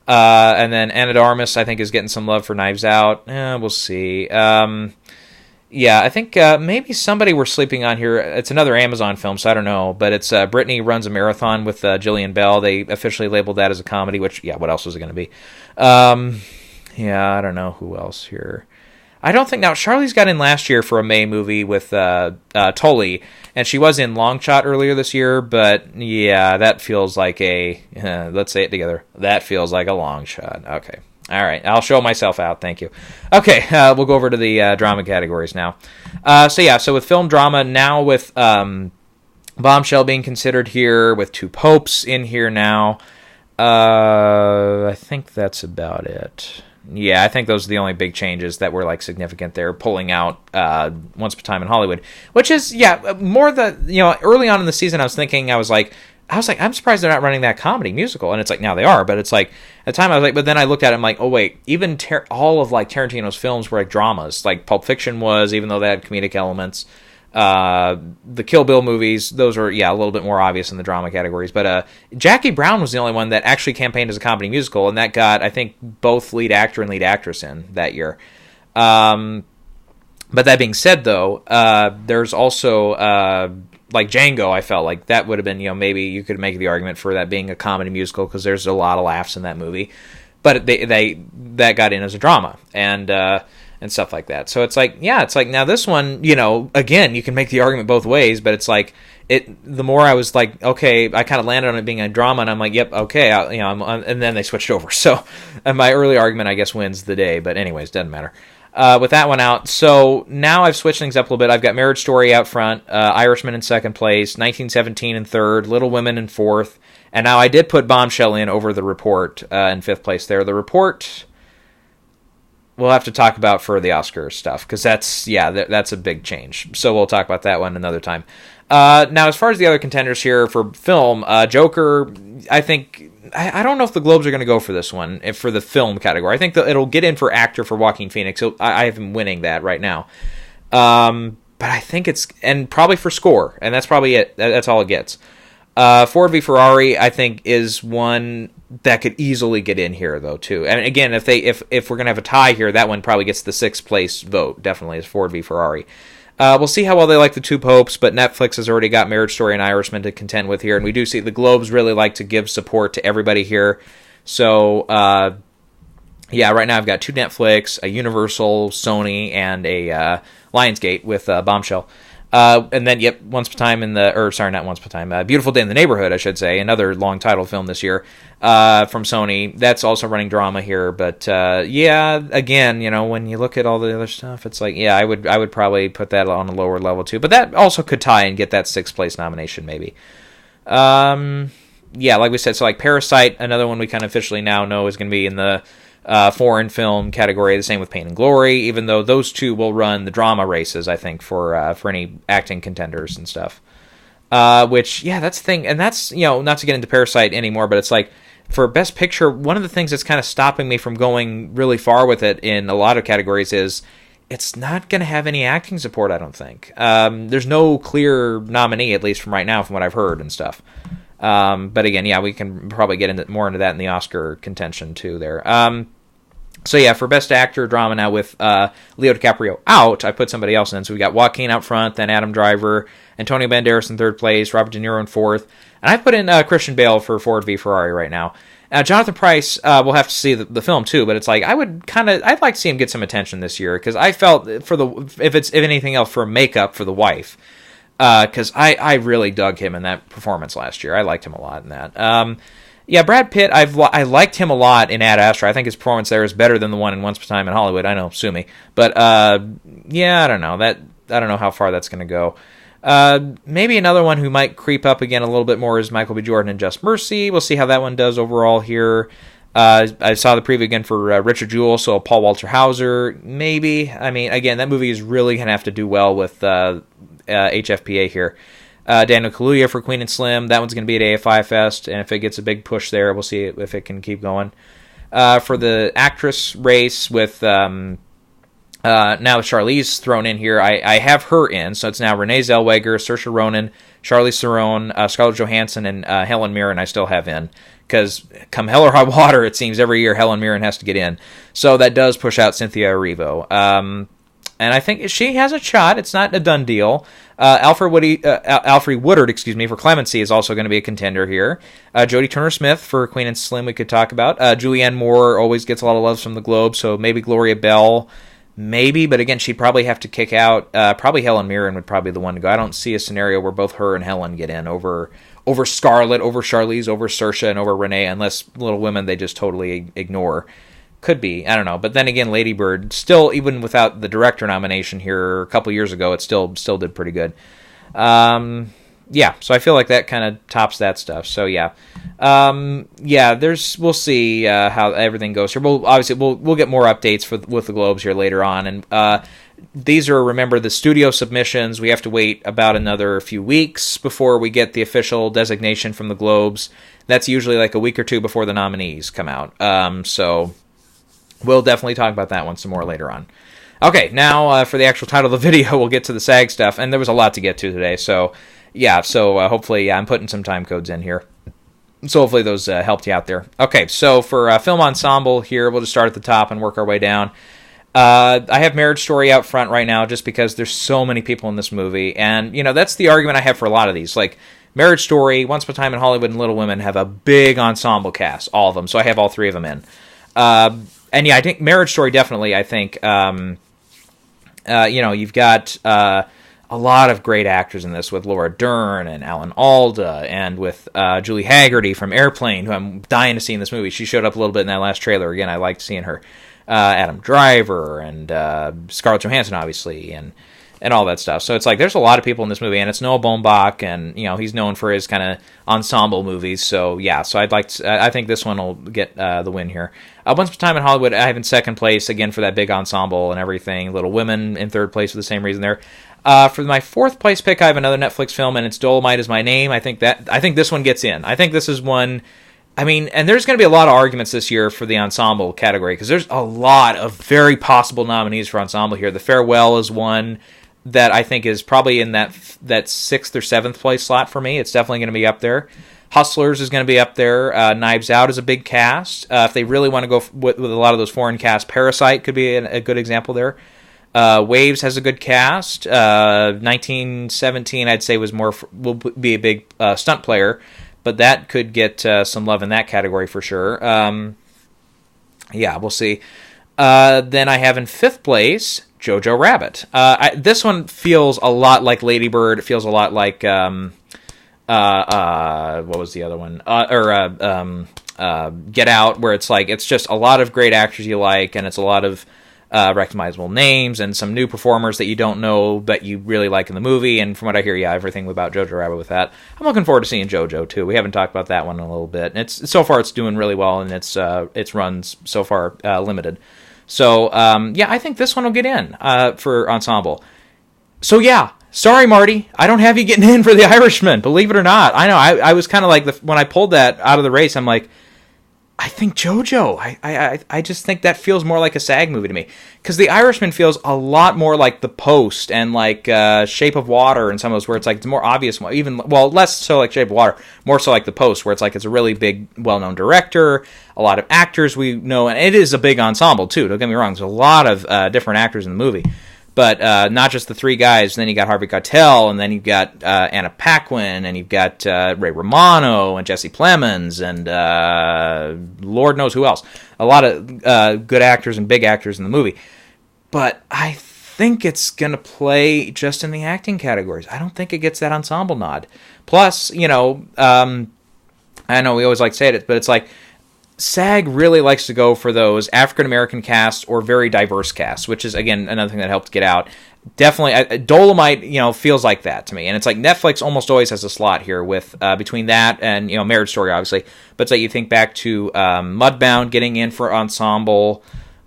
And then Ana de Armas, I think, is getting some love for Knives Out. We'll see. I think maybe somebody we're sleeping on here. It's another Amazon film, so I don't know. But it's Brittany Runs a Marathon with Jillian Bell. They officially labeled that as a comedy, which, what else was it going to be? I don't know who else here. I don't think... Now, Charlize got in last year for a May movie with Tully, and she was in Long Shot earlier this year, but, that feels like a... let's say it together. That feels like a long shot. Okay. All right. I'll show myself out. Thank you. Okay. We'll go over to the drama categories now. So with film drama, now with Bombshell being considered here, with Two Popes in here now, I think that's about it. Yeah, I think those are the only big changes that were like significant there, pulling out Once Upon a Time in Hollywood, which is more the early on in the season I was like I'm surprised they're not running that comedy musical, and it's like now they are, but it's like at the time I was like, but then I looked at it, I'm like, oh wait, even all of like Tarantino's films were like dramas, like Pulp Fiction was, even though they had comedic elements. The Kill Bill movies, those are a little bit more obvious in the drama categories, but Jackie Brown was the only one that actually campaigned as a comedy musical, and that got, I think, both lead actor and lead actress in that year. But that being said, though, there's also like Django. I felt like that would have been, maybe you could make the argument for that being a comedy musical because there's a lot of laughs in that movie, but that got in as a drama, and stuff like that. So it's like, now this one, again, you can make the argument both ways, but it's like, the more I was like, okay, I kind of landed on it being a drama, and I'm like, yep, okay, and then they switched over. So my early argument, I guess, wins the day, but anyways, doesn't matter. With that one out, so now I've switched things up a little bit. I've got Marriage Story out front, Irishman in second place, 1917 in third, Little Women in fourth, and now I did put Bombshell in over The Report in fifth place there. The Report... we'll have to talk about for the Oscar stuff, because that's a big change. So we'll talk about that one another time. Now, as far as the other contenders here for film, Joker, I think... I don't know if the Globes are going to go for this one, for the film category. I think it'll get in for actor for Joaquin Phoenix. I have him winning that right now. But I think it's... and probably for score, and that's probably it. That's all it gets. Ford v. Ferrari, I think, is one that could easily get in here, though, too. And again, if we're going to have a tie here, that one probably gets the sixth place vote, definitely, is Ford v. Ferrari. We'll see how well they like the Two Popes, but Netflix has already got Marriage Story and Irishman to contend with here, and we do see the Globes really like to give support to everybody here. So, right now I've got two Netflix, a Universal, Sony, and a Lionsgate with Bombshell. And then, Once Upon a Time not Once Upon a Time, Beautiful Day in the Neighborhood, I should say, another long title film this year from Sony. That's also running drama here, but again, when you look at all the other stuff, it's like, I would probably put that on a lower level too, but that also could tie and get that sixth place nomination maybe. Like we said, so like Parasite, another one we kind of officially now know is going to be in the foreign film category. The same with Pain and Glory, even though those two will run the drama races, I think, for any acting contenders and stuff. Which, that's the thing, and that's, not to get into Parasite anymore, but it's like, for Best Picture, one of the things that's kind of stopping me from going really far with it in a lot of categories is it's not going to have any acting support, I don't think. There's no clear nominee, at least from right now, from what I've heard and stuff. But again, we can probably get more into that in the Oscar contention too there. For Best Actor Drama now with Leo DiCaprio out, I put somebody else in. So we got Joaquin out front, then Adam Driver, Antonio Banderas in third place, Robert De Niro in fourth, and I put in Christian Bale for Ford v. Ferrari right now. Jonathan Pryce, we'll have to see the film too, but it's like I'd like to see him get some attention this year, because I felt if anything else, for makeup for the wife. Because I really dug him in that performance last year. I liked him a lot in that. Yeah, Brad Pitt, I liked him a lot in Ad Astra. I think his performance there is better than the one in Once Upon a Time in Hollywood. I know, sue me. But, yeah, I don't know. I don't know how far that's going to go. Maybe another one who might creep up again a little bit more is Michael B. Jordan in Just Mercy. We'll see how that one does overall here. I saw the preview again for Richard Jewell, so Paul Walter Hauser, maybe. I mean, again, that movie is really going to have to do well with HFPA here. Daniel Kaluuya for Queen and Slim. That one's going to be at AFI Fest, and if it gets a big push there, we'll see if it can keep going. For the actress race with now Charlize thrown in here, I have her in, so it's now Renee Zellweger, Saoirse Ronan, Charlize Theron, Scarlett Johansson, and Helen Mirren I still have in. Because come hell or high water, it seems every year Helen Mirren has to get in. So that does push out Cynthia Erivo. And I think she has a shot. It's not a done deal. Alfred Woodard, for Clemency is also going to be a contender here. Jodie Turner-Smith for Queen and Slim we could talk about. Julianne Moore always gets a lot of love from the Globe, so maybe Gloria Bell. Maybe, but again, she'd probably have to kick out. Probably Helen Mirren would probably be the one to go. I don't see a scenario where both her and Helen get in over Scarlett, over Charlize, over Saoirse, and over Renee, unless Little Women they just totally ignore. Could be, I don't know. But then again, Lady Bird, still, even without the director nomination here a couple years ago, it still did pretty good. Yeah, so I feel like that kind of tops that stuff. So yeah, we'll see how everything goes here. We'll get more updates with the Globes here later on, and these are, remember, the studio submissions. We have to wait about another few weeks before we get the official designation from the Globes. That's usually like a week or two before the nominees come out. So we'll definitely talk about that one some more later on. Okay, now for the actual title of the video, we'll get to the SAG stuff, and there was a lot to get to today. So yeah, hopefully I'm putting some time codes in here. So hopefully those helped you out there. Okay, so for film ensemble here, we'll just start at the top and work our way down. I have Marriage Story out front right now just because there's so many people in this movie. And, that's the argument I have for a lot of these. Like, Marriage Story, Once Upon a Time in Hollywood, and Little Women have a big ensemble cast, all of them. So I have all three of them in. And yeah, I think Marriage Story definitely, I think, you've got a lot of great actors in this with Laura Dern and Alan Alda and with Julie Haggerty from Airplane, who I'm dying to see in this movie. She showed up a little bit in that last trailer. Again, I liked seeing her. Adam Driver and Scarlett Johansson, obviously, and all that stuff. So it's like there's a lot of people in this movie, and it's Noah Baumbach, and he's known for his kind of ensemble movies. So yeah, so I think this one will get the win here. Once Upon a Time in Hollywood, I have in second place again for that big ensemble and everything. Little Women in third place for the same reason there. For my fourth place pick, I have another Netflix film, and it's Dolemite Is My Name. I think this one gets in. I think this is one. I mean, and there's going to be a lot of arguments this year for the ensemble category because there's a lot of very possible nominees for ensemble here. The Farewell is one that I think is probably in that sixth or seventh place slot for me. It's definitely going to be up there. Hustlers is going to be up there. Knives Out is a big cast. If they really want to go with a lot of those foreign casts, Parasite could be a good example there. Waves has a good cast. 1917, I'd say, will be a big stunt player. But that could get some love in that category for sure. Yeah, we'll see. Then I have in fifth place Jojo Rabbit. This one feels a lot like Lady Bird. It feels a lot like what was the other one? Get Out, where it's like it's just a lot of great actors you like, and it's a lot of recognizable names and some new performers that you don't know but you really like in the movie. And from what I hear, yeah, everything about Jojo Rabbit with that. I'm looking forward to seeing Jojo too. We haven't talked about that one in a little bit. And so far it's doing really well, and its runs so far limited. So yeah, I think this one will get in for ensemble. So yeah, sorry Marty, I don't have you getting in for The Irishman. Believe it or not, I know I was kind of like when I pulled that out of the race, I'm like, I think JoJo. I just think that feels more like a SAG movie to me. Because The Irishman feels a lot more like The Post and like Shape of Water and some of those where it's like it's more obvious, less so like Shape of Water, more so like The Post, where it's like it's a really big, well-known director, a lot of actors we know, and it is a big ensemble too, don't get me wrong. There's a lot of different actors in the movie. But not just the three guys. Then you got Harvey Keitel, and then you've got Anna Paquin, and you've got Ray Romano, and Jesse Plemons, and Lord knows who else. A lot of good actors and big actors in the movie. But I think it's going to play just in the acting categories. I don't think it gets that ensemble nod. Plus, I I know we always like to say it, but it's like SAG really likes to go for those African-American casts or very diverse casts, which is, again, another thing that helped get out. Definitely, Dolemite, feels like that to me. And it's like Netflix almost always has a slot here with between that and, Marriage Story, obviously. But it's like you think back to Mudbound getting in for Ensemble.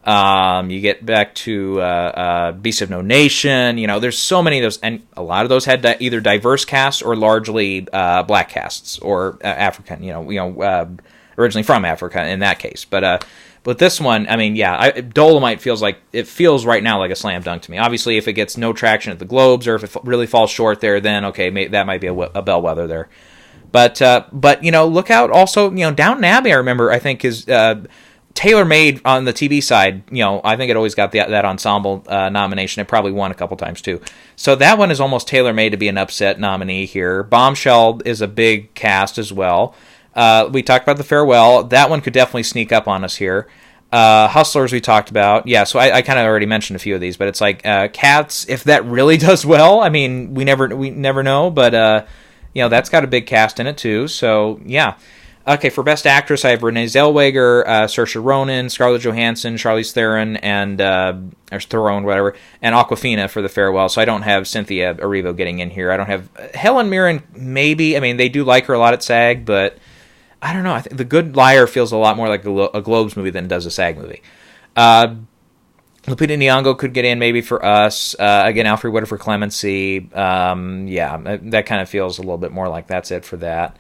You get back to Beast of No Nation. There's so many of those. And a lot of those had either diverse casts or largely black casts or African, originally from Africa in that case. But this one, Dolemite feels right now like a slam dunk to me. Obviously, if it gets no traction at the Globes or if it really falls short there, then okay, that might be a bellwether there. But look out also, Downton Abbey, I think is tailor-made on the TV side. I think it always got that ensemble nomination. It probably won a couple times too. So that one is almost tailor-made to be an upset nominee here. Bombshell is a big cast as well. We talked about The Farewell. That one could definitely sneak up on us here. Hustlers we talked about. Yeah, so I kind of already mentioned a few of these, but it's like Cats, if that really does well, we never know, but that's got a big cast in it too. So, yeah. Okay, for Best Actress, I have Renee Zellweger, Saoirse Ronan, Scarlett Johansson, Charlize Theron, and or Theron, whatever, and Awkwafina for The Farewell. So I don't have Cynthia Erivo getting in here. I don't have Helen Mirren. Maybe. They do like her a lot at SAG, but I don't know. I think The Good Liar feels a lot more like a Globes movie than it does a SAG movie. Lupita Nyong'o could get in maybe for us. Again, Alfre Woodard for Clemency. That kind of feels a little bit more like that's it for that.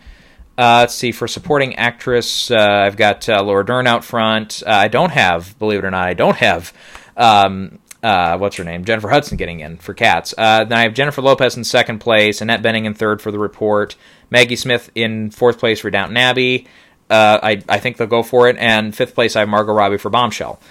Let's see, for supporting actress, I've got Laura Dern out front. Believe it or not, what's her name? Jennifer Hudson getting in for Cats. Then I have Jennifer Lopez in second place, Annette Bening in third for The Report, Maggie Smith in fourth place for Downton Abbey. I think they'll go for it. And fifth place, I have Margot Robbie for Bombshell.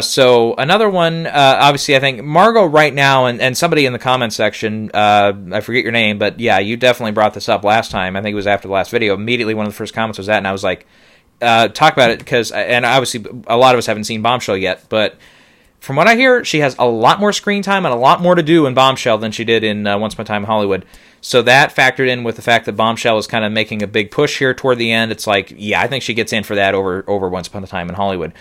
So another one, obviously, I think Margot right now, and somebody in the comments section, I forget your name, but yeah, you definitely brought this up last time. I think it was after the last video. Immediately, one of the first comments was that, and I was like, talk about it, and obviously, a lot of us haven't seen Bombshell yet, but from what I hear, she has a lot more screen time and a lot more to do in Bombshell than she did in Once Upon a Time in Hollywood. So that factored in with the fact that Bombshell is kind of making a big push here toward the end. It's like, yeah, I think she gets in for that over Once Upon a Time in Hollywood.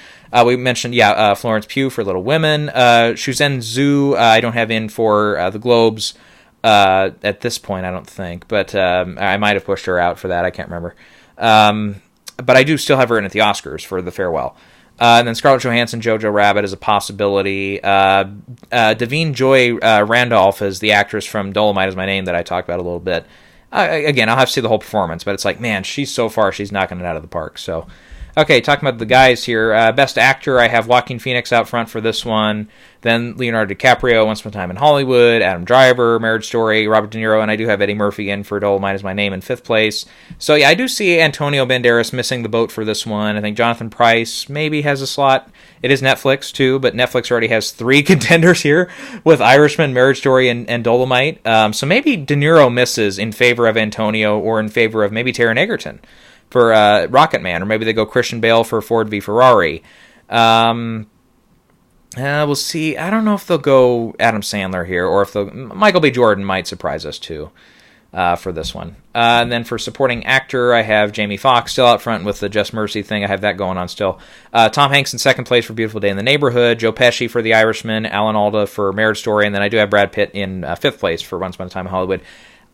We mentioned, Florence Pugh for Little Women. Shuzhen Zhu, I don't have in for the Globes at this point, I don't think. But I might have pushed her out for that. I can't remember. But I do still have her in at the Oscars for The Farewell. And then Scarlett Johansson, Jojo Rabbit is a possibility. Davine Joy Randolph is the actress from Dolemite is My Name that I talked about a little bit. Again, I'll have to see the whole performance, but it's like, man, she's knocking it out of the park. So, okay, talking about the guys here. Best Actor, I have Joaquin Phoenix out front for this one. Then Leonardo DiCaprio, Once Upon a Time in Hollywood. Adam Driver, Marriage Story. Robert De Niro, and I do have Eddie Murphy in for Dolemite is My Name in fifth place. So, yeah, I do see Antonio Banderas missing the boat for this one. I think Jonathan Pryce maybe has a slot. It is Netflix, too, but Netflix already has 3 contenders here with Irishman, Marriage Story, and Dolemite. So maybe De Niro misses in favor of Antonio or in favor of maybe Taron Egerton for Rocket Man, or maybe they go Christian Bale for Ford v Ferrari. We'll see. I don't know if they'll go Adam Sandler here, or if Michael B. Jordan might surprise us too for this one. And then for supporting actor, I have Jamie Foxx still out front with the Just Mercy thing. I have that going on still. Tom Hanks in second place for Beautiful Day in the Neighborhood. Joe Pesci for The Irishman. Alan Alda for Marriage Story, and then I do have Brad Pitt in fifth place for Once Upon a Time in Hollywood.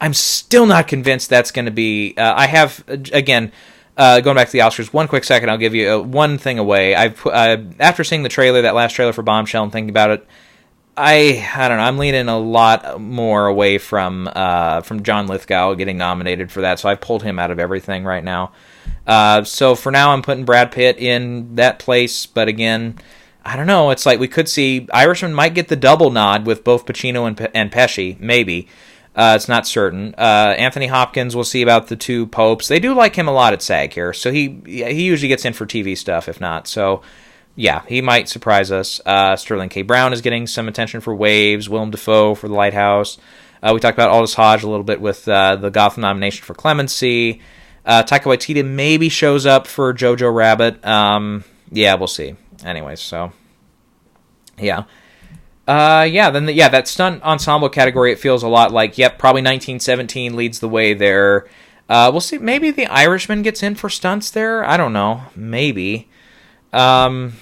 I'm still not convinced that's going to be... I have, again... going back to the Oscars, one quick second, I'll give you one thing away. After seeing the trailer, that last trailer for Bombshell, and thinking about it, I don't know. I'm leaning a lot more away from John Lithgow getting nominated for that, so I've pulled him out of everything right now. So for now, I'm putting Brad Pitt in that place, but again, I don't know. It's like we could see Irishman might get the double nod with both Pacino and Pesci, maybe. It's not certain. Anthony Hopkins, we'll see about the 2 popes. They do like him a lot at SAG here, so he usually gets in for TV stuff, if not. So, yeah, he might surprise us. Sterling K. Brown is getting some attention for Waves. Willem Dafoe for The Lighthouse. We talked about Aldous Hodge a little bit with the Gotham nomination for Clemency. Taika Waititi maybe shows up for Jojo Rabbit. Yeah, we'll see. Anyways, so, yeah. That stunt ensemble category, it feels a lot like, probably 1917 leads the way there. We'll see. Maybe The Irishman gets in for stunts there. I don't know. Maybe. And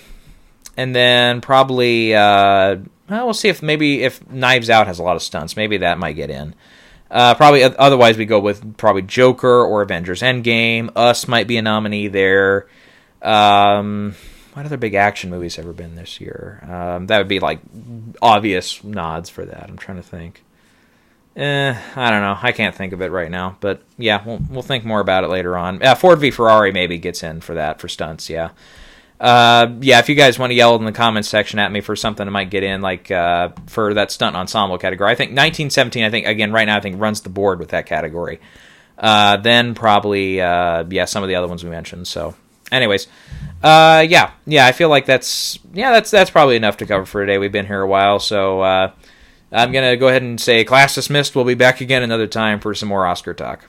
then probably, we'll see if Knives Out has a lot of stunts. Maybe that might get in. Probably otherwise we go with probably Joker or Avengers Endgame. Us might be a nominee there. What other big action movies have ever been this year? That would be like obvious nods for that. I'm trying to think. I don't know. I can't think of it right now. But yeah, we'll think more about it later on. Ford v Ferrari maybe gets in for that, for stunts, yeah. If you guys want to yell in the comments section at me for something that might get in, like for that stunt ensemble category. I think 1917, right now, runs the board with that category. Then probably, some of the other ones we mentioned. So, anyways, I feel like that's probably enough to cover for today. We've been here a while, so I'm going to go ahead and say class dismissed. We'll be back again another time for some more Oscar talk.